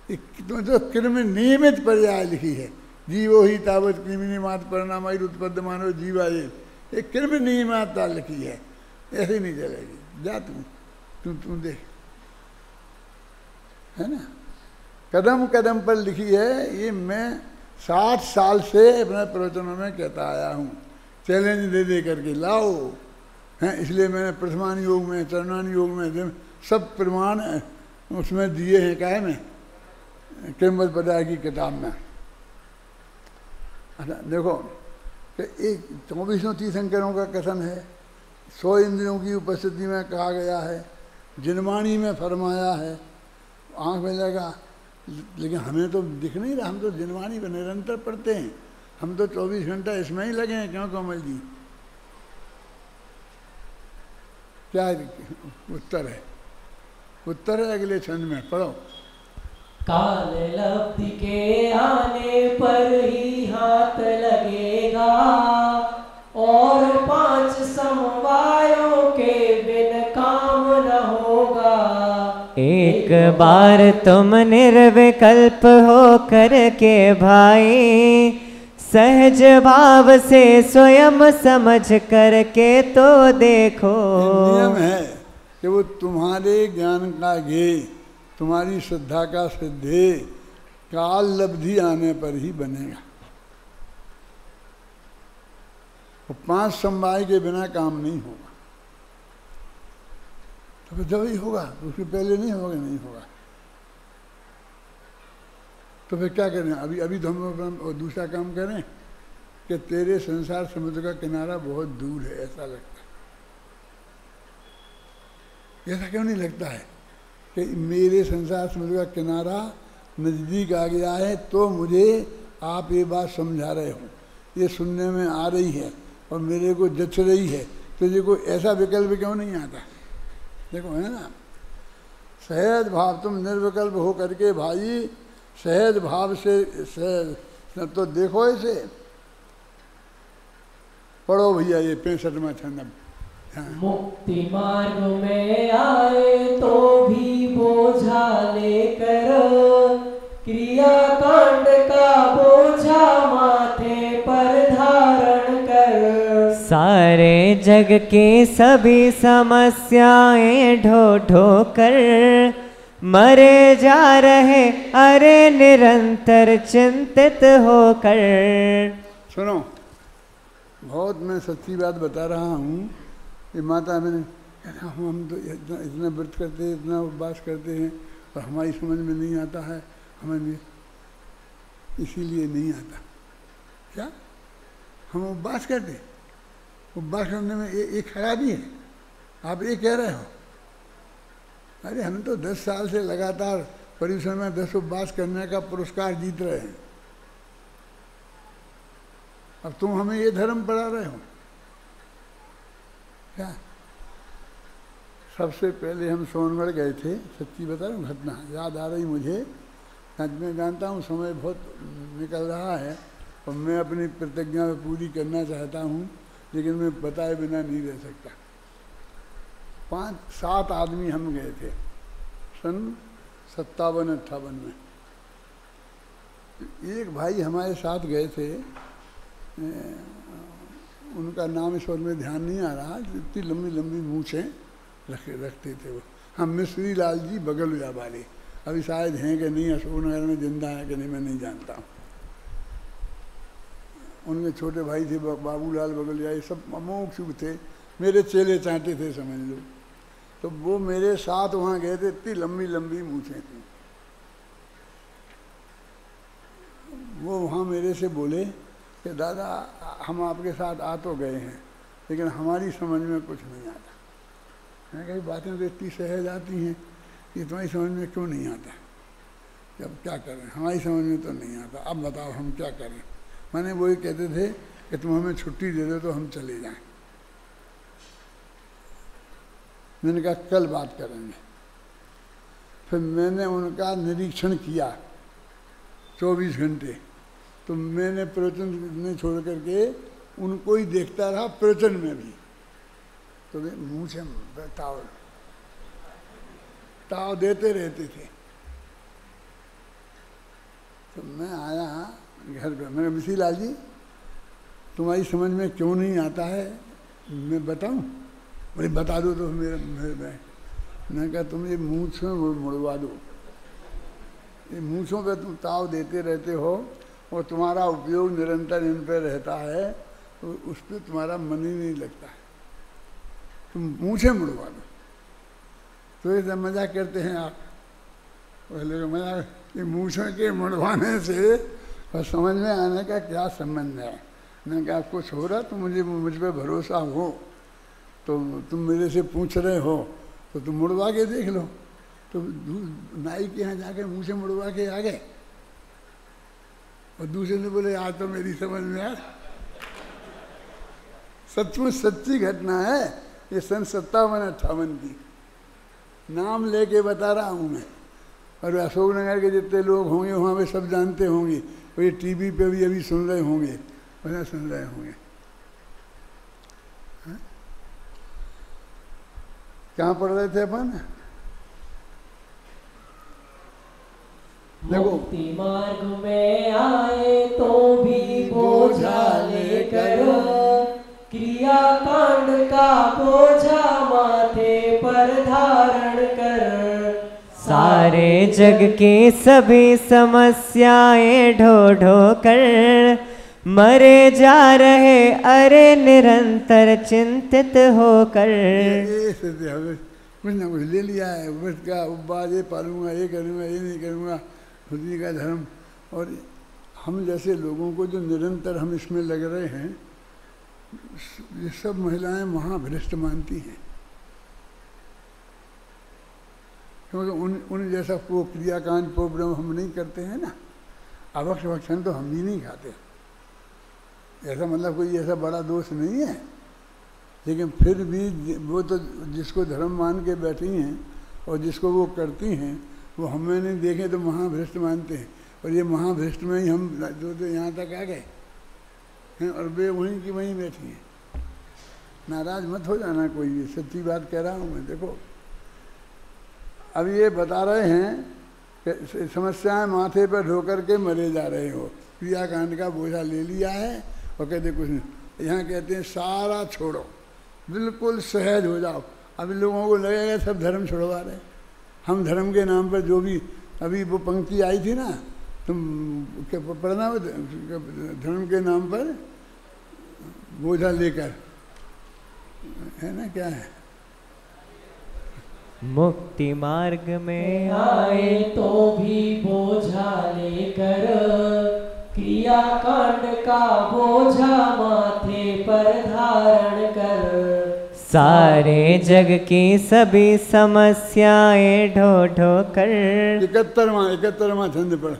तुम्हें तो क्रम नियमित पर्याय लिखी है। जीवो ही तावत कृमिनी मात परिणामाई उत्पद्ध मानो जीवा, ये क्रम नियमाता लिखी है, ऐसे नहीं चलेगी। जा तुम देख, है ना, कदम कदम पर लिखी है। ये मैं 60 साल से अपने प्रवचनों में कहता आया हूँ, चैलेंज दे दे करके लाओ हैं। इसलिए मैंने प्रथमान योग में, चरणान योग में सब प्रमाण उसमें दिए हैं, काहे में, क्रमबद्ध पर्याय की किताब में। अच्छा देखो कि एक 2400 तीर्थंकरों का कथन है, 100 इंद्रियों की उपस्थिति में कहा गया है, जिनवाणी में फरमाया है, आँख में लगा। लेकिन हमें तो दिख नहीं रहा, हम तो जिनवाणी पर निरंतर पढ़ते हैं, हम तो 24 घंटा इसमें ही लगे हैं। क्यों कमल जी, क्या उत्तर है? उत्तर है अगले छंद में, पढ़ो। काल लब्धि के आने पर ही हाथ लगेगा, और 5 समवायों के बिन काम न होगा। एक बार तुम निर्विकल्प हो करके भाई, सहज भाव से स्वयं समझ करके तो देखो। नियम है कि वो तुम्हारे ज्ञान का ज्ञेय, तुम्हारी श्रद्धा का सिद्धे काल लब्धि आने पर ही बनेगा। वो 5 समवाय के बिना काम नहीं होगा। तो फिर जब ही होगा, उसके पहले नहीं होगा, नहीं होगा। तो फिर क्या करें? अभी तो हम दूसरा काम करें कि तेरे संसार समुद्र का किनारा बहुत दूर है, ऐसा लगता है। ऐसा क्यों नहीं लगता है कि मेरे संसार समुद्र का किनारा नज़दीक आ गया है? तो मुझे आप ये बात समझा रहे हो, ये सुनने में आ रही है और मेरे को जच रही है, तो ये कोई ऐसा विकल्प क्यों नहीं आता? देखो है ना, सहज भाव, तुम निर्विकल्प हो करके भाई सहज भाव से तो देखो इसे। पढ़ो भैया ये 65वां छंद। मुक्ति मार्ग में आए तो भी बोझा लेकर, क्रियाकांड का बोझा माथे पर धारण कर। सारे जग की सभी समस्याएं ढो ढो कर, मरे जा रहे अरे निरंतर चिंतित होकर। सुनो, बहुत मैं सच्ची बात बता रहा हूँ। ये माता मैंने हम तो इतना व्रत करते हैं, इतना उपवास करते हैं, और हमारी समझ में नहीं आता है, हमें नहीं, इसीलिए नहीं आता। क्या हम उपवास करते हैं? उपवास करने में ये खराबी है, आप ये कह रहे हो? अरे हम तो 10 साल से लगातार परिश्रम में 10 उपवास करने का पुरस्कार जीत रहे हैं। अब तुम हमें ये धर्म पढ़ा रहे हो क्या? सबसे पहले हम सोनगढ़ गए थे, सच्ची बता रहा हूँ, घटना याद आ रही मुझे। आज मैं जानता हूँ समय बहुत निकल रहा है और मैं अपनी प्रतिज्ञा में पूरी करना चाहता हूँ, लेकिन मैं बताए बिना नहीं रह सकता। 5-7 आदमी हम गए थे सन 57-58 में। एक भाई हमारे साथ गए थे, उनका नाम इस वक्त में ध्यान नहीं आ रहा, इतनी लंबी लंबी मूछें रखते थे वो। हम मिश्री लाल जी बगलिया वाले, अभी शायद हैं कि नहीं, अशोकनगर में जिंदा है कि नहीं मैं नहीं जानता हूँ। उनके छोटे भाई थे बाबूलाल बगलिया, ये सब अमोघ शुभ थे, मेरे चेले चांटे थे समझ लो। तो वो मेरे साथ वहाँ गए थे, इतनी लंबी लंबी मूछें थी। वो वहाँ मेरे से बोले कि दादा हम आपके साथ आ तो गए हैं, लेकिन हमारी समझ में कुछ नहीं आता। मैं कही बातें तो इतनी सहज आती हैं कि तुम्हारी समझ में क्यों नहीं आता? अब क्या करें, हमारी समझ में तो नहीं आता, अब बताओ हम क्या करें? मैंने वही कहते थे कि तुम हमें छुट्टी दे दो तो हम चले जाएं। मैंने कहा कल बात करेंगे। फिर मैंने उनका निरीक्षण किया 24 घंटे, तो मैंने प्रवचन में छोड़ करके उनको ही देखता रहा, प्रवचन में भी। तो मुँह से ताव देते रहते थे। तो मैं आया घर पे, मैंने मिश्री लाल जी तुम्हारी समझ में क्यों नहीं आता है मैं बताऊं? बोले बता दो तो मेरे मैंने कहा तुम ये मूँछों मुड़वा दो, ये मूँछों पे तुम ताव देते रहते हो और तुम्हारा उपयोग निरंतर इन पे रहता है, तो उस पर तुम्हारा मन ही नहीं लगता है, तुम मूँछें मुड़वा दो। तो ये मजाक करते हैं आप, पहले मजाक, ये मूँछों के मुड़वाने से और समझ में आने का क्या संबंध है? मैंने कहा कुछ हो रहा तो मुझ पर भरोसा हो, तो तुम मेरे से पूछ रहे हो तो तुम मुड़वा के देख लो। तो नाई के यहाँ जाके मुँह से मुड़वा के आ गए और दूसरे ने बोले आज तो मेरी समझ में आ। सचमुच सच्ची घटना है ये, सन 57-58 की, नाम लेके बता रहा हूँ मैं। और अशोकनगर के जितने लोग होंगे वहाँ पे सब जानते होंगे, और ये टीवी पे भी अभी सुन रहे होंगे, वैसा सुन रहे होंगे। कहाँ पढ़ रहे थे अपन? देखो, मुक्ति मार्ग में आए तो भी बोझा लेकर, क्रिया कांड का बोझा माथे पर धारण कर, सारे जग की सभी समस्याएं ढो ढो कर मरे जा रहे, अरे निरंतर चिंतित होकर। कुछ ना कुछ ले लिया है, बस का उपवास ये पालूंगा, ये करूँगा, ये नहीं करूँगा, खुदी का धर्म। और हम जैसे लोगों को जो निरंतर हम इसमें लग रहे हैं, ये सब महिलाएं महाभ्रष्ट मानती हैं, क्योंकि उन जैसा क्रियाकांड प्रोग्राम हम नहीं करते हैं ना। अभक्ष भक्षण तो हम भी नहीं खाते, ऐसा मतलब कोई ऐसा बड़ा दोष नहीं है, लेकिन फिर भी वो तो जिसको धर्म मान के बैठी हैं और जिसको वो करती हैं, वो हमें नहीं देखें तो महाभ्रष्ट मानते हैं। और ये महाभ्रष्ट में ही हम जो यहाँ तक आ गए हैं, और वे वहीं की वहीं बैठी हैं। नाराज मत हो जाना कोई, भी सच्ची बात कह रहा हूँ मैं। देखो अब ये बता रहे हैं कि समस्याएं माथे पर ढो करके मरे जा रहे हो, क्रियाकांड का बोझा ले लिया है और कहते कुछ नहीं। यहाँ कहते हैं सारा छोड़ो, बिल्कुल सहज हो जाओ। अभी लोगों को लगेगा सब धर्म छोड़वा रहे, हम धर्म के नाम पर जो भी, अभी वो पंक्ति आई थी ना, तुम क्या पढ़ना, धर्म के नाम पर बोझा लेकर, है ना, क्या है? मुक्ति मार्ग में आए तो भी बोझा लेकर, क्रिया कांड का बोझा माथे पर धारण कर, सारे जग की सभी समस्याएं ढो ढो कर। 71वां छंद पढ़।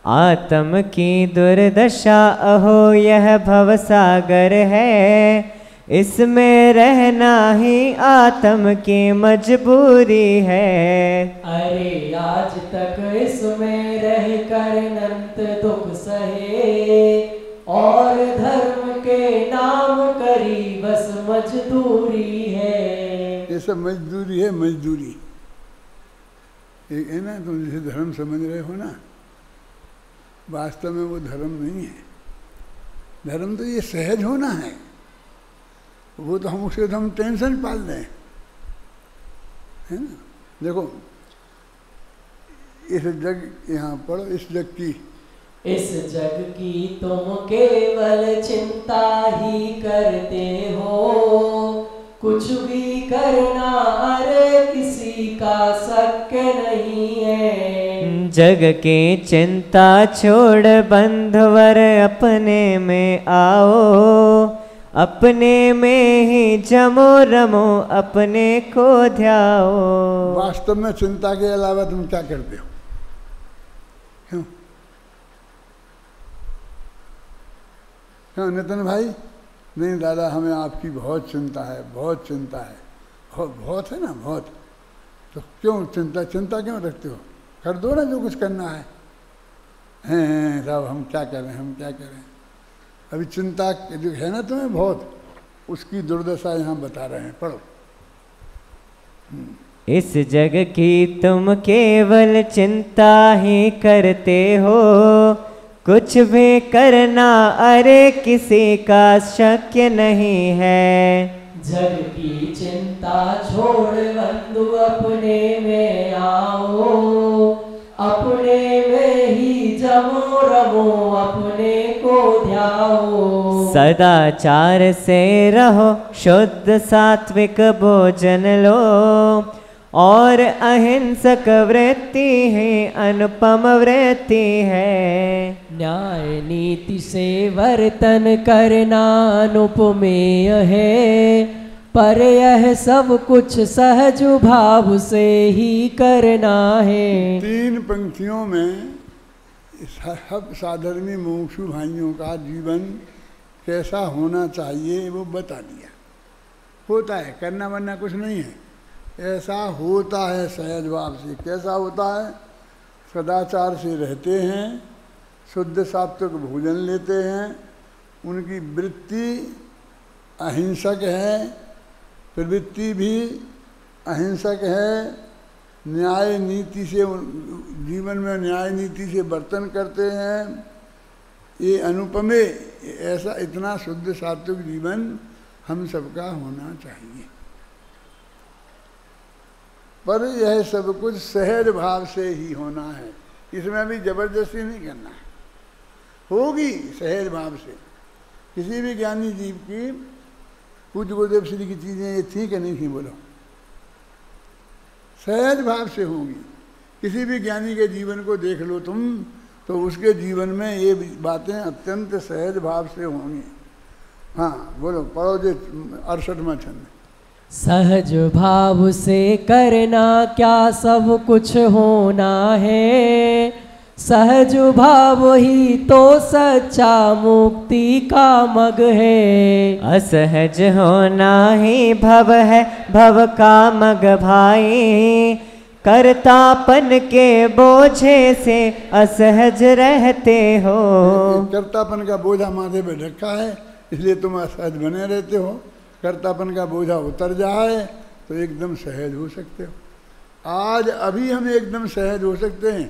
आत्म की दुर्दशा अहो यह भवसागर है, इसमें रहना ही आत्म की मजबूरी है। अरे आज तक इसमें रह कर अनंत दुख सहे, और धर्म के नाम करी बस मजदूरी है। ये सब मजदूरी है, मजदूरी। एक है ना, तुम जैसे धर्म समझ रहे हो ना, वास्तव में वो धर्म नहीं है। धर्म तो ये सहज होना है, वो तो हम उसे तो हम टेंशन पाल रहे हैं, है ना। देखो इस जग, यहाँ पढ़ो, इस जग की, इस जग की तुम केवल चिंता ही करते हो, कुछ भी करना अरे किसी का शक्य नहीं है। जग की चिंता छोड़ बंधुवर अपने में आओ, अपने में ही जमो रमो अपने को ध्याओ। वास्तव में चिंता के अलावा तुम क्या करते हो? क्यों क्यों नितिन भाई? नहीं दादा, हमें आपकी बहुत चिंता है, बहुत चिंता है। बहुत है ना, बहुत। तो क्यों चिंता क्यों रखते हो? कर दो ना जो कुछ करना है। हैं साहब, हम क्या करें, हम क्या करें? अभी चिंता जो है ना तुम्हें बहुत, उसकी दुर्दशा यहाँ बता रहे हैं, पढ़ो। इस जग की तुम केवल चिंता ही करते हो, कुछ भी करना अरे किसी का शक्य नहीं है। जग की चिंता छोड़ बंधु अपने में आओ, अपने में ही जमो रमो अपने को ध्याओ। सदाचार से रहो, शुद्ध सात्विक भोजन लो, और अहिंसक वृत्ति है अनुपम वृत्ति है। न्याय नीति से वर्तन करना अनुपमेय है, पर यह सब कुछ सहज भाव से ही करना है। 3 पंक्तियों में सब साधर्मी मुमुक्षु भाइयों का जीवन कैसा होना चाहिए वो बता दिया। होता है, करना वरना कुछ नहीं है, ऐसा होता है सहज भाव से। कैसा होता है? सदाचार से रहते हैं, शुद्ध सात्विक भोजन लेते हैं, उनकी वृत्ति अहिंसक है, प्रवृत्ति भी अहिंसक है, न्याय नीति से जीवन में न्याय नीति से वर्तन करते हैं। ये अनुपमे, ऐसा इतना शुद्ध सात्विक जीवन हम सबका होना चाहिए। पर यह सब कुछ सहज भाव से ही होना है, इसमें भी जबरदस्ती नहीं करना है, होगी सहज भाव से। किसी भी ज्ञानी जीव की, पूज्य गुरुदेव श्री की चीज़ें ये थी कि नहीं थी? बोलो, सहज भाव से होंगी। किसी भी ज्ञानी के जीवन को देख लो तुम, तो उसके जीवन में ये बातें अत्यंत सहज भाव से होंगी। हाँ बोलो, पढ़ो जो 68वां छंद। सहज भाव से करना क्या सब कुछ होना है, सहज भाव ही तो सच्चा मुक्ति का मग है। असहज होना ही भव है, भव का मग भाई, कर्तापन के बोझे से असहज रहते हो। कर्तापन का बोझा माथे पे रखा है, इसलिए तुम असहज बने रहते हो। कर्तापन का बोझा उतर जाए तो एकदम सहज हो सकते हो। आज अभी हम एकदम सहज हो सकते हैं,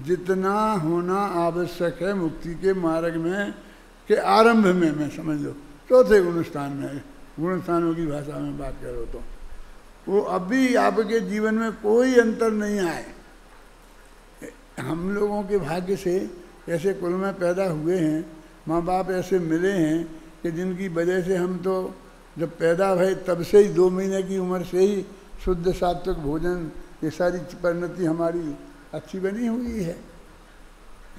जितना होना आवश्यक है मुक्ति के मार्ग में के आरंभ में। मैं समझ लो चौथे गुणस्थान में, गुणस्थानों की भाषा में बात करो तो वो अभी आपके जीवन में कोई अंतर नहीं आए। हम लोगों के भाग्य से ऐसे कुल में पैदा हुए हैं, माँ बाप ऐसे मिले हैं कि जिनकी वजह से हम तो जब पैदा भए तब से ही 2 महीने की उम्र से ही शुद्ध सात्विक भोजन, ये सारी परिणति हमारी अच्छी बनी हुई है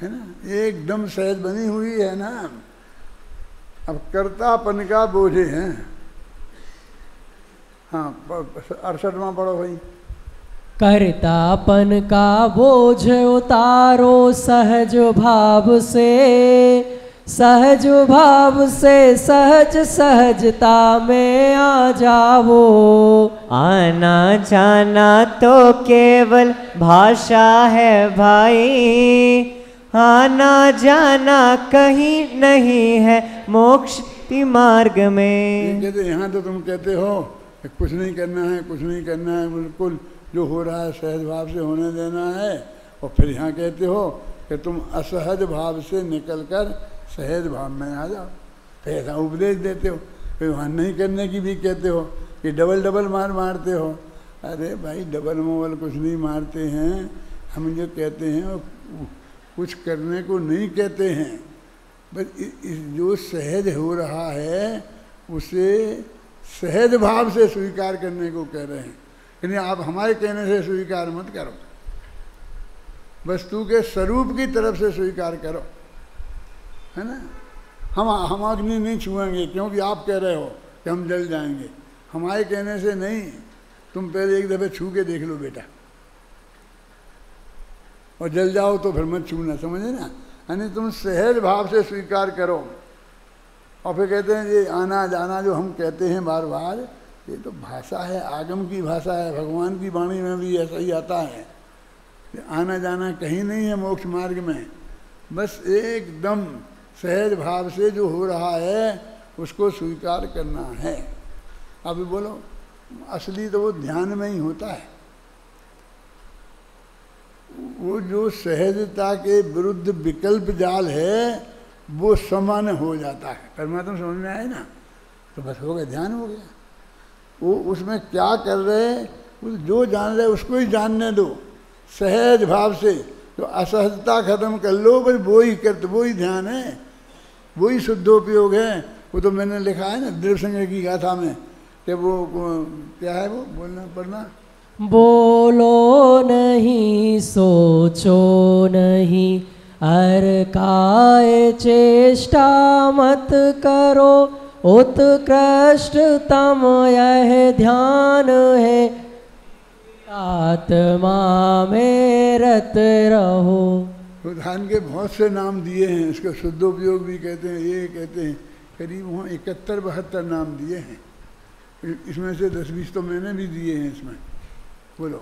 ना, एकदम सहज बनी हुई है ना। अब कर्तापन का बोझे हैं। हाँ 68वां पढ़ो भाई। कर्तापन का बोझ उतारो सहज भाव से, सहज भाव से सहज सहजता में आ जाओ। आना जाना तो केवल भाषा है भाई, आना जाना कहीं नहीं है मोक्ष की मार्ग में। कहते यहाँ तो तुम कहते हो कि कुछ नहीं करना है, कुछ नहीं करना है, बिल्कुल जो हो रहा है सहज भाव से होने देना है, और फिर यहाँ कहते हो कि तुम असहज भाव से निकलकर सहज भाव में आ जाओ। फिर ऐसा उपदेश देते हो, फिर वहाँ नहीं करने की भी कहते हो कि डबल डबल मार मारते हो। अरे भाई डबल मोबल कुछ नहीं मारते हैं, हम जो कहते हैं कुछ करने को नहीं कहते हैं, बस जो सहज हो रहा है उसे सहज भाव से स्वीकार करने को कह रहे हैं। यानी आप हमारे कहने से स्वीकार मत करो, वस्तु के स्वरूप की तरफ से स्वीकार करो, है ना। हम अग्नि नहीं छुएंगे क्योंकि आप कह रहे हो कि हम जल जाएंगे, हमारे कहने से नहीं। तुम पहले एक दफ़े छू के देख लो बेटा, और जल जाओ तो फिर मत छूना, समझे ना। यानी तुम सहज भाव से स्वीकार करो। और फिर कहते हैं ये आना जाना जो हम कहते हैं बार बार, ये तो भाषा है, आगम की भाषा है, भगवान की वाणी में भी ऐसा ही आता है। आना जाना कहीं नहीं है मोक्ष मार्ग में, बस एकदम सहज भाव से जो हो रहा है उसको स्वीकार करना है। अभी बोलो, असली तो वो ध्यान में ही होता है। वो जो सहजता के विरुद्ध विकल्प जाल है वो समान हो जाता है। परमात्मा समझ में आए ना, तो बस हो गया, ध्यान हो गया। वो उसमें क्या कर रहे जो जान रहे उसको ही जानने दो सहज भाव से। तो असहजता खत्म कर लो, बस वो ही करते, वो ही ध्यान है, वो ही शुद्धोपयोग है। वो तो मैंने लिखा है ना दृढ़ संग्रह की गाथा में कि वो क्या है, वो बोलना पढ़ना, बोलो नहीं सोचो नहीं अर काय चेष्टा मत करो, उत्कृष्टतम यह ध्यान है, आत्मा में रत रहो। तो ध्यान के बहुत से नाम दिए हैं, इसका शुद्धोपयोग भी कहते हैं, ये कहते हैं, करीब वहाँ 71-72 नाम दिए हैं। इसमें से 10-20 तो मैंने भी दिए हैं इसमें। बोलो,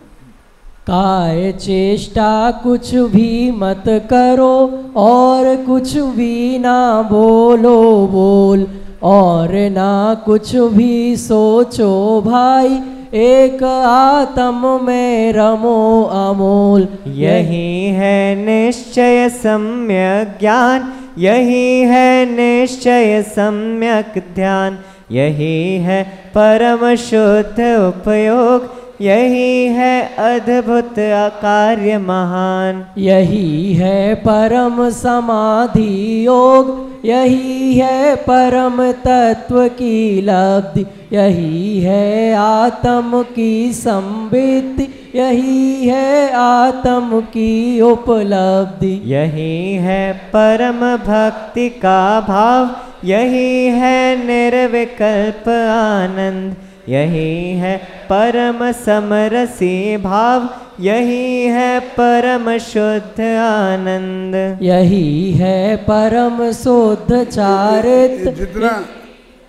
काय चेष्टा कुछ भी मत करो और कुछ भी ना बोलो बोल, और ना कुछ भी सोचो भाई, एक आत्म में रमो अमोल। यही है निश्चय सम्यक ज्ञान, यही है निश्चय सम्यक ध्यान, यही है परम शुद्ध उपयोग, यही है अद्भुत कार्य महान। यही है परम समाधि योग, यही है परम तत्व की लब्धि, यही है आत्म की संबिति, यही है आत्म की उपलब्धि। यही है परम भक्ति का भाव, यही है निर्विकल्प आनंद, यही है परम समरसी भाव, यही है परम शुद्ध आनंद। यही है परम शुद्ध चारित्र।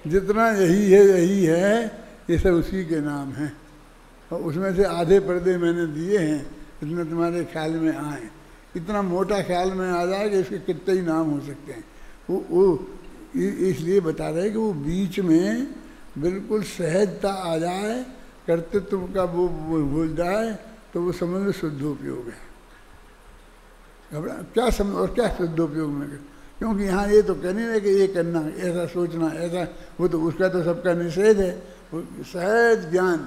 जितना यही है ये सब उसी के नाम हैं। और उसमें से आधे पर्दे मैंने दिए हैं, इतना तुम्हारे ख्याल में आए। इतना मोटा ख्याल में आ जाए कि इसके कितने ही नाम हो सकते हैं। वो इसलिए बता रहे कि वो बीच में बिल्कुल सहजता आ जाए, कर्तृत्व का वो भूल जाए, तो वो समझ लो शुद्धोपयोग है। क्या समझ और क्या शुद्धोपयोग में, क्योंकि यहाँ ये तो कहने लगे कि ये करना, ऐसा सोचना, ऐसा, वो तो उसका तो सबका निषेध है। वो सहज ज्ञान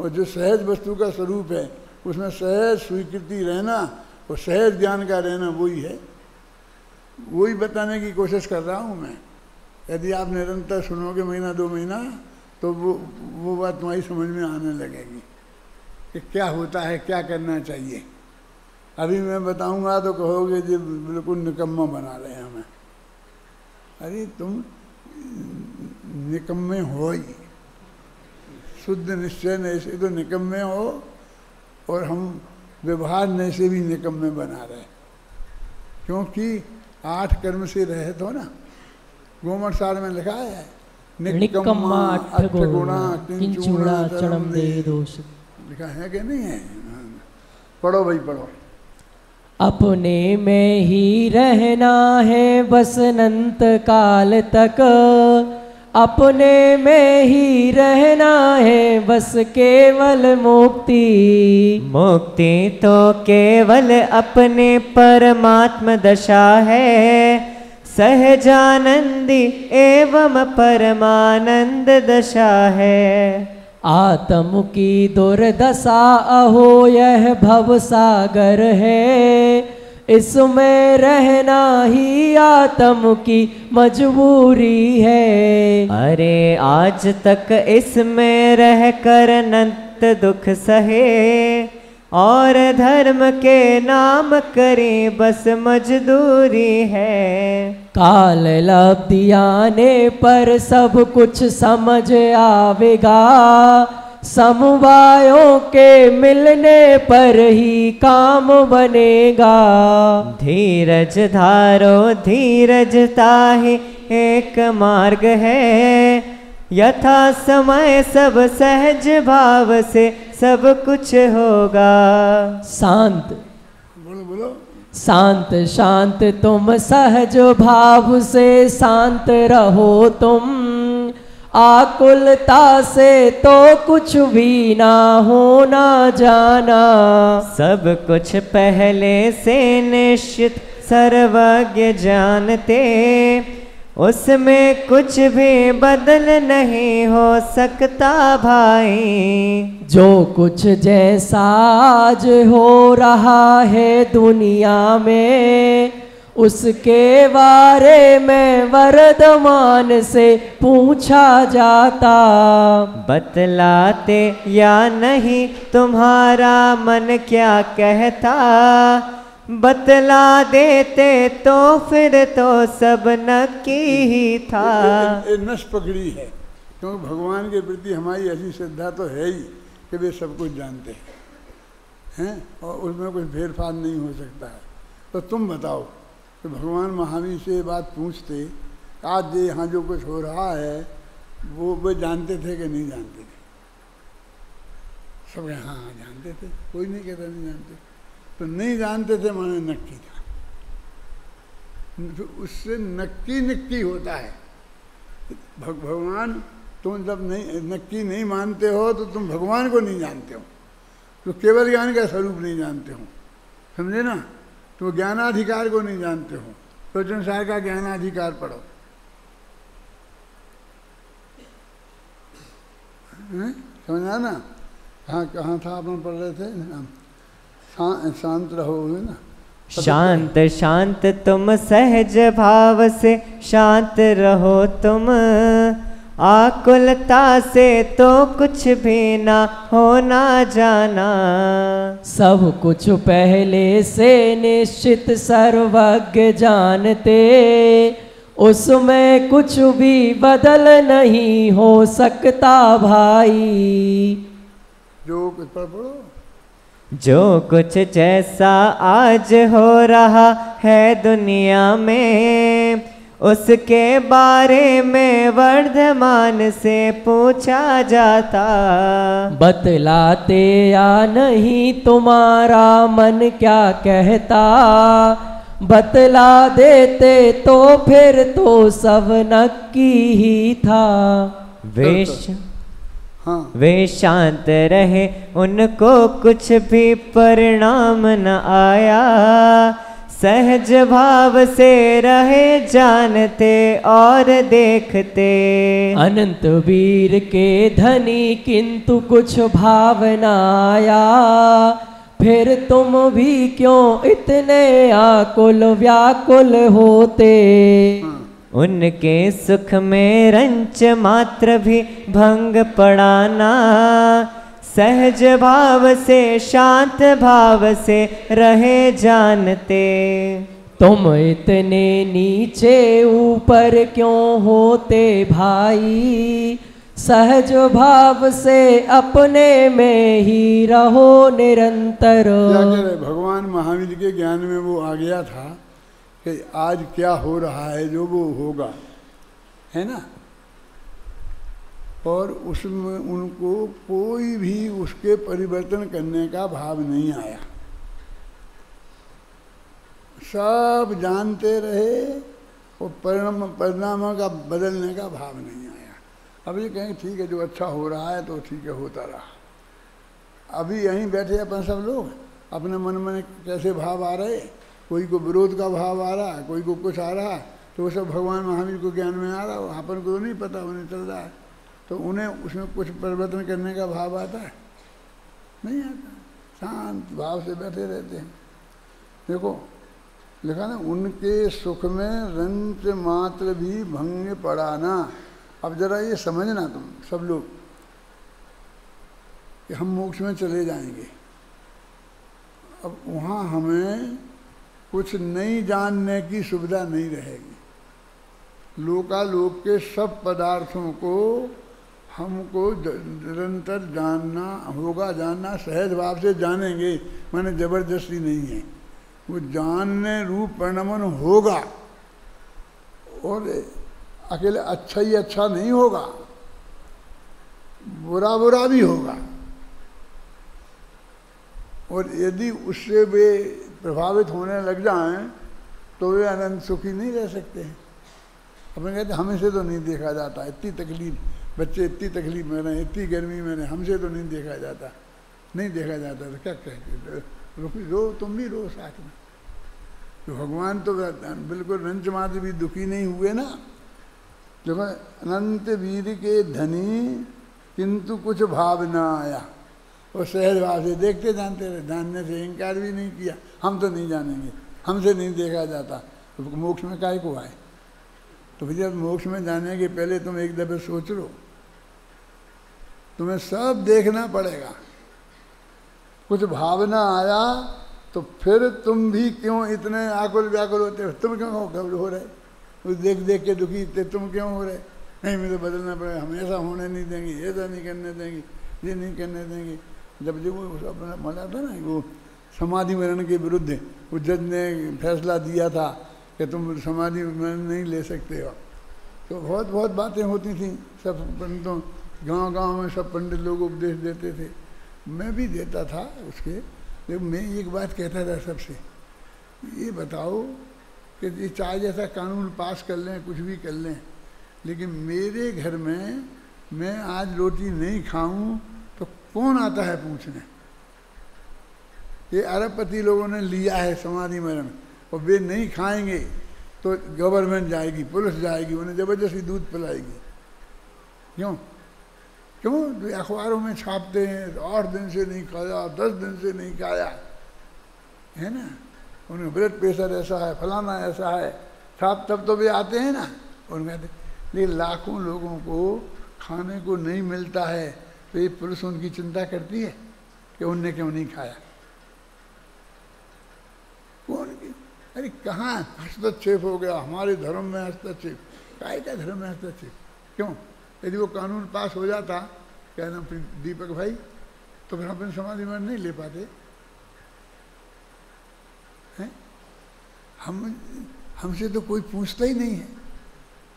और जो सहज वस्तु का स्वरूप है उसमें सहज स्वीकृति रहना और सहज ज्ञान का रहना वही है। वही बताने की कोशिश कर रहा हूँ मैं। यदि आप निरंतर सुनोगे महीना 2 महीना तो वो बात तुम्हारी समझ में आने लगेगी कि क्या होता है, क्या करना चाहिए। अभी मैं बताऊंगा तो कहोगे जी बिल्कुल निकम्मा बना रहे हैं हमें। अरे तुम निकम्मे हो ही, शुद्ध निश्चय नहीं से तो निकम्मे हो और हम व्यवहार में से भी निकम्मे बना रहे, क्योंकि 8 कर्म से रहित हो ना। गोमठ सार में लिखा है निकम्मा 8 गुणा किंचूड़ा चरम दे दोष। लिखा है कि नहीं है? पढ़ो भाई पढ़ो। अपने में ही रहना है बस अनंत काल तक, अपने में ही रहना है बस केवल मुक्ति। मुक्ति तो केवल अपने परमात्म दशा है, सहजानंदी एवं परमानंद दशा है। आत्म की दुर्दशा अहो यह भव सागर है, इसमें रहना ही आत्म की मजबूरी है। अरे आज तक इसमें रह कर अनंत दुख सहे, और धर्म के नाम करें बस मजदूरी है। काल लब्धि आने पर सब कुछ समझ आवेगा, समवायों के मिलने पर ही काम बनेगा। धीरज धारो धीरज ताहि एक मार्ग है, यथा समय सब सहज भाव से सब कुछ होगा। शांत बोलो बोलो। शांत शांत तुम सहज भाव से शांत रहो तुम, आकुलता से तो कुछ भी ना होना जाना। सब कुछ पहले से निश्चित सर्वज्ञ जानते, उसमें कुछ भी बदल नहीं हो सकता भाई। जो कुछ जैसा आज हो रहा है दुनिया में, उसके बारे में वर्तमान से पूछा जाता। बतलाते या नहीं तुम्हारा मन क्या कहता, बतला देते तो फिर तो सब नक्की ही था। ये नस पकड़ी है, क्योंकि भगवान के प्रति हमारी ऐसी श्रद्धा तो है ही कि वे सब कुछ जानते हैं और उसमें कोई फेरफार नहीं हो सकता है। तो तुम बताओ कि भगवान महावीर से ये बात पूछते, आज ये यहाँ जो कुछ हो रहा है वो जानते थे कि नहीं जानते थे? सब हाँ जानते थे, कोई नहीं कहता नहीं जानते। तो नहीं जानते थे माने नक्की था, तो उससे नक्की नक्की होता है। भगवान तुम जब नहीं नक्की नहीं मानते हो तो तुम भगवान को नहीं जानते हो, तो केवल ज्ञान का स्वरूप नहीं जानते हो, समझे ना? तो ज्ञानाधिकार को नहीं जानते हो, तो संसार का ज्ञानाधिकार पढ़ो। समझा ना? कहाँ था अपन पढ़ रहे थे? शांत रहो ना। शांत शांत तुम सहज भाव से शांत रहो तुम, आकुलता से तो कुछ भी ना होना जाना। सब कुछ पहले से निश्चित सर्वज्ञ जानते, उसमें कुछ भी बदल नहीं हो सकता भाई। जो कुछ पढ़ो, जो कुछ जैसा आज हो रहा है दुनिया में, उसके बारे में वर्धमान से पूछा जाता। बतलाते या नहीं तुम्हारा मन क्या कहता, बतला देते तो फिर तो सब नक्की ही था। वे शांत रहे, उनको कुछ भी परिणाम न आया, सहज भाव से रहे जानते और देखते। अनंत वीर के धनी किंतु कुछ भावना आया, फिर तुम भी क्यों इतने आकुल व्याकुल होते। उनके सुख में रंच मात्र भी भंग पड़ाना, सहज भाव से शांत भाव से रहे जानते। तुम इतने नीचे ऊपर क्यों होते भाई, सहज भाव से अपने में ही रहो निरंतर। क्या कह रहे भगवान महावीर के ज्ञान में वो आ गया था कि आज क्या हो रहा है जो वो होगा, है ना। और उसमें उनको कोई भी उसके परिवर्तन करने का भाव नहीं आया, सब जानते रहे और परिणामों का बदलने का भाव नहीं आया। अब ये कहें ठीक है जो अच्छा हो रहा है तो ठीक है होता रहा। अभी यहीं बैठे अपन सब लोग अपने मन में कैसे भाव आ रहे, कोई को विरोध का भाव आ रहा है, कोई को कुछ आ रहा है, तो वो सब भगवान महावीर को ज्ञान में आ रहा है, अपन को तो नहीं पता, उन्हें चल रहा है, तो उन्हें उसमें कुछ परिवर्तन करने का भाव आता है, नहीं आता, शांत भाव से बैठे रहते हैं। देखो लिखा ना, उनके सुख में रंच मात्र भी भंग पड़ा ना। अब जरा ये समझना तुम सब लोग कि हम मोक्ष में चले जाएंगे, अब वहाँ हमें कुछ नहीं जानने की सुविधा नहीं रहेगी। लोकालोक के सब पदार्थों को हमको निरंतर जानना होगा, जानना सहज भाव से जानेंगे, माने जबरदस्ती नहीं है, वो जानने रूप परिणमन होगा। और अकेले अच्छा ही अच्छा नहीं होगा, बुरा बुरा भी होगा, और यदि उससे वे प्रभावित होने लग जाएं तो वे अनंत सुखी नहीं रह सकते हैं। अपन कहते हमें से तो नहीं देखा जाता, इतनी तकलीफ, बच्चे इतनी तकलीफ में रहे, इतनी गर्मी में रहे, हमसे तो नहीं देखा जाता, नहीं देखा जाता तो क्या कहते, रो तुम भी रो साथ में। तो भगवान तो बिल्कुल रंच मात्र भी दुखी नहीं हुए ना। जो अनंत वीर के धनी किंतु कुछ भाव ना आया, और सहज भाव से देखते जानते रहे, जानने से इनकार भी नहीं किया, हम तो नहीं जानेंगे, हमसे नहीं देखा जाता, तो मोक्ष में काहे को आए। तो भैया मोक्ष में जाने के पहले तुम एक दफे सोच लो, तुम्हें सब देखना पड़ेगा। कुछ भावना आया तो फिर तुम भी क्यों इतने आकुल व्याकुल होते हो, तुम क्यों घबराहट हो रहे, उस देख देख के दुखी थे, तुम क्यों हो रहे, नहीं मुझे बदलना पड़ेगा, हम ऐसा होने नहीं देंगे, ऐसा नहीं करने देंगे, ये नहीं करने देंगे। जब वो अपना मना था ना, वो समाधि मरण के विरुद्ध वो जज ने फैसला दिया था कि तुम समाधि मरण नहीं ले सकते हो, तो बहुत बहुत बातें होती थी, सब पंडितों गांव-गांव में सब पंडित लोग उपदेश देते थे, मैं भी देता था उसके। लेकिन मैं एक बात कहता था सबसे, ये बताओ कि ये चाहे जैसा कानून पास कर लें, कुछ भी कर लें, लेकिन मेरे घर में मैं आज रोटी नहीं खाऊं तो कौन आता है पूछने। ये अरबपति लोगों ने लिया है समाधि मरण, और वे नहीं खाएंगे तो गवर्नमेंट जाएगी, पुलिस जाएगी, उन्हें ज़बरदस्ती दूध पिलाएगी। क्यों क्यों अखबारों में छापते हैं 8 दिन से नहीं खाया, 10 दिन से नहीं खाया, है ना, उन्हें ब्लड प्रेशर ऐसा है, फलाना ऐसा है, छाप तब तो वे आते हैं ना। उन्हें कहते लेकिन लाखों लोगों को खाने को नहीं मिलता है, तो ये पुलिस उनकी चिंता करती है कि उनने क्यों नहीं खाया। कौन की, अरे कहाँ हस्तक्षेप हो गया, हमारे धर्म में हस्तक्षेप, काय का धर्म में हस्तक्षेप, क्यों। यदि वो कानून पास हो जाता, क्या नाम दीपक भाई, तो फिर हम समाधि मरण नहीं ले पाते हैं। हमसे तो कोई पूछता ही नहीं है।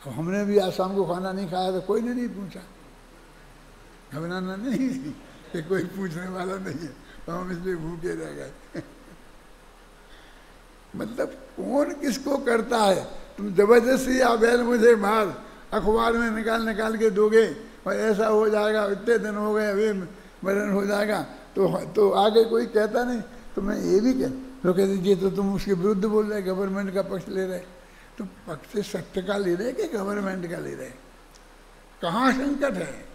अब हमने भी आज शाम को खाना नहीं खाया तो कोई ने नहीं पूछा, घबराना नहीं कि कोई पूछने वाला नहीं है, तो हम इसलिए भूखे रह गए। मतलब कौन किसको करता है, तुम जबरदस्ती या बैल मुझे मार, अखबार में निकाल के दोगे और ऐसा हो जाएगा, इतने दिन हो गए अभी मरण हो जाएगा, तो आगे कोई कहता नहीं। तो मैं ये भी तो कह दीजिए तो तुम उसके विरुद्ध बोल रहे, गवर्नमेंट का पक्ष ले रहे, तो पक्ष सत्य का ले रहे कि गवर्नमेंट का ले रहे, कहाँ संकट है।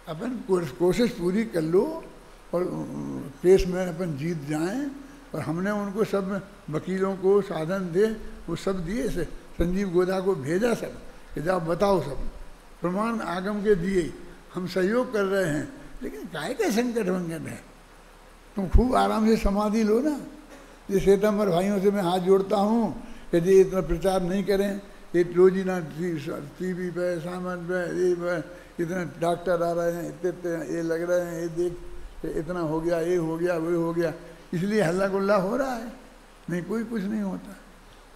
अपन कोशिश पूरी कर लो और केस में अपन जीत जाएं, और हमने उनको सब वकीलों को साधन दे, वो सब दिए से संजीव गोदा को भेजा सब कि जाओ बताओ, सब प्रमाण आगम के दिए, हम सहयोग कर रहे हैं, लेकिन काय का संकट वंकट है। तुम खूब आराम से समाधि लो ना। ये श्वेतांबर भाइयों से मैं हाथ जोड़ता हूँ कि जी इतना प्रचार नहीं करें, एक रोजीना टीवी पे, सामान पे, इतने डॉक्टर आ रहे हैं, इतने ये लग रहे हैं, ये देख इतना हो गया, ये हो गया, वो हो गया, इसलिए हल्ला गुल्ला हो रहा है। नहीं, कोई कुछ नहीं होता।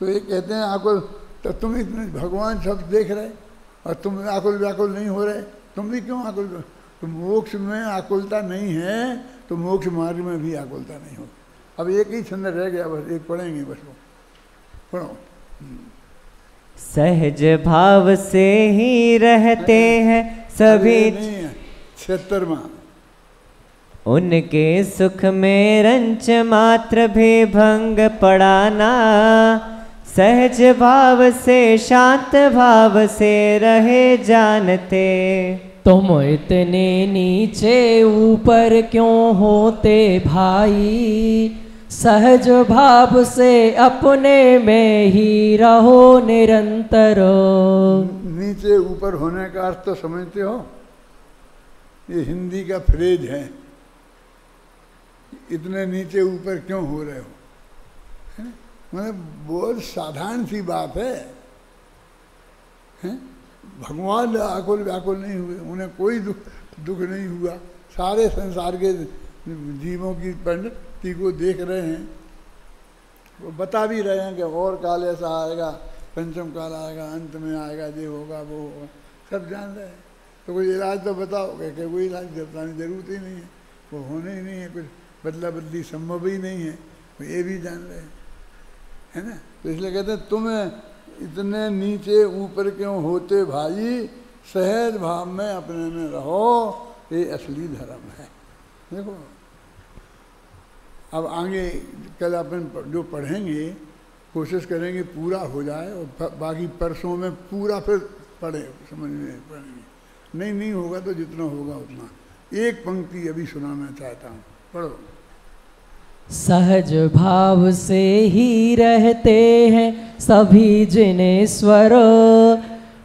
तो ये कहते हैं आकुल, तो तुम इतने भगवान सब देख रहे और तुम आकुल व्याकुल नहीं हो रहे, तुम भी क्यों आकुल? तो मोक्ष में आकुलता नहीं है तो मोक्ष मार्ग में भी आकुलता नहीं होगी। अब एक ही छंद रह गया, बस एक पढ़ेंगे, बस वो पढ़ो। सहज भाव से ही रहते हैं सभी, 76वां। उनके सुख में रंच मात्र भी भंग पड़ाना, सहज भाव से शांत भाव से रहे जानते। तुम इतने नीचे ऊपर क्यों होते भाई, सहज भाव से अपने में ही रहो निरंतर। नीचे ऊपर होने का अर्थ तो समझते हो? ये हिंदी का फ्रेज है, इतने नीचे ऊपर क्यों हो रहे हो, मतलब बहुत साधारण सी बात है, हैं? भगवान आकुल व्याकुल नहीं हुए, उन्हें कोई दुख नहीं हुआ। सारे संसार के जीवों की परिणति को देख रहे हैं, वो बता भी रहे हैं कि और काल ऐसा आएगा, पंचम काल आएगा, अंत में आएगा, ये होगा वो होगा, सब जान रहे हैं। तो कोई इलाज तो बताओ, कि कोई इलाज बताने की जरूरत ही नहीं है, वो होने ही नहीं है, कुछ बदला बदली संभव ही नहीं है, वो ये भी जान रहे हैं, है ना। तो इसलिए कहते हैं तुम इतने नीचे ऊपर क्यों होते भाई, सहज भाव में अपने में रहो, ये असली धर्म है। देखो अब आगे कल अपन जो पढ़ेंगे कोशिश करेंगे पूरा हो जाए, और बाकी परसों में पूरा फिर पढ़े, समझ में पढ़ेंगे। नहीं होगा तो जितना होगा उतना। एक पंक्ति अभी सुनाना चाहता हूँ, पढ़ो। सहज भाव से ही रहते हैं सभी जिनेश्वर,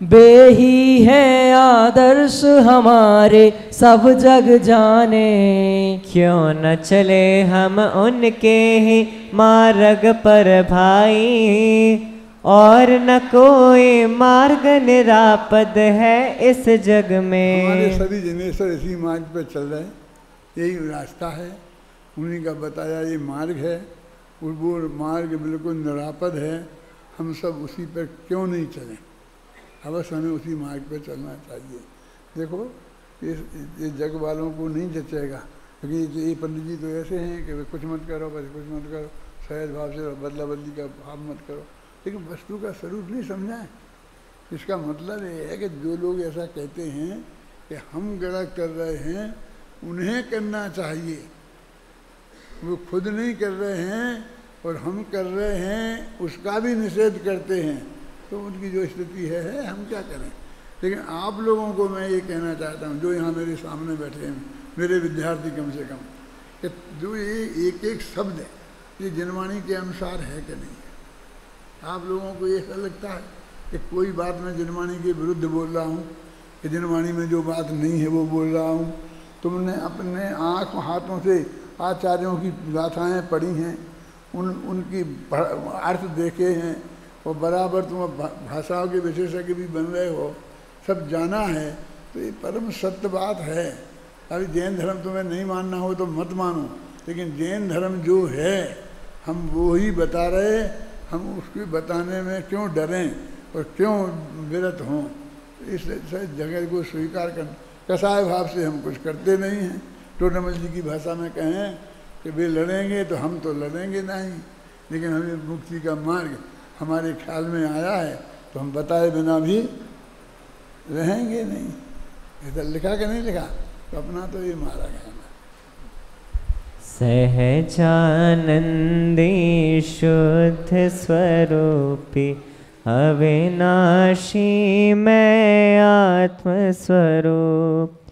बे ही है आदर्श हमारे सब जग जाने। क्यों न चले हम उनके ही मार्ग पर भाई, और न कोई मार्ग निरापद है इस जग में। हमारे सभी जिनेश्वर इसी मार्ग पर चल रहे हैं, यही रास्ता है, उन्हीं का बताया ये मार्ग है, और वो मार्ग बिल्कुल निरापद है। हम सब उसी पर क्यों नहीं चलें, अवश्य हमें उसी मार्ग पर चलना चाहिए। देखो ये जग वालों को नहीं जचेगा, क्योंकि ये पंडित जी तो ऐसे हैं कि कुछ मत करो, बस कुछ मत करो, सहज भाव से बदला बदली का भाव मत करो, लेकिन वस्तु का स्वरूप नहीं समझा है। इसका मतलब ये है कि जो लोग ऐसा कहते हैं कि हम गलत कर रहे हैं, उन्हें करना चाहिए, वो खुद नहीं कर रहे हैं और हम कर रहे हैं, उसका भी निषेध करते हैं, तो उनकी जो स्थिति है हम क्या करें। लेकिन आप लोगों को मैं ये कहना चाहता हूँ, जो यहाँ मेरे सामने बैठे हैं, मेरे विद्यार्थी कम से कम, कि जो ये एक एक शब्द है, ये जनवाणी के अनुसार है कि नहीं है। आप लोगों को ऐसा लगता है कि कोई बात मैं जनवाणी के विरुद्ध बोल रहा हूँ, कि जनवाणी में जो बात नहीं है वो बोल रहा हूँ। तुमने अपने आँख हाथों से आचार्यों की गाथाएँ पढ़ी हैं, उनकी अर्थ देखे हैं, और बराबर तुम भाषाओं के विशेषज्ञ भी बन रहे हो, सब जाना है, तो ये परम सत्य बात है। अभी जैन धर्म तुम्हें नहीं मानना हो तो मत मानो, लेकिन जैन धर्म जो है हम वो ही बता रहे, हम उसके बताने में क्यों डरें और क्यों विरत हों। इस जगह को स्वीकार कर, कसाय भाव से हम कुछ करते नहीं हैं। टोडामल जी की भाषा में कहें कि वे लड़ेंगे तो हम तो लड़ेंगे नहीं, लेकिन हमें मुक्ति का मार्ग हमारे ख्याल में आया है तो हम बताए बिना भी रहेंगे नहीं। इधर लिखा कि नहीं लिखा, तो अपना तो ये मार्ग है। सहजानंदी शुद्ध स्वरूपी अविनाशी मैं आत्म स्वरूप,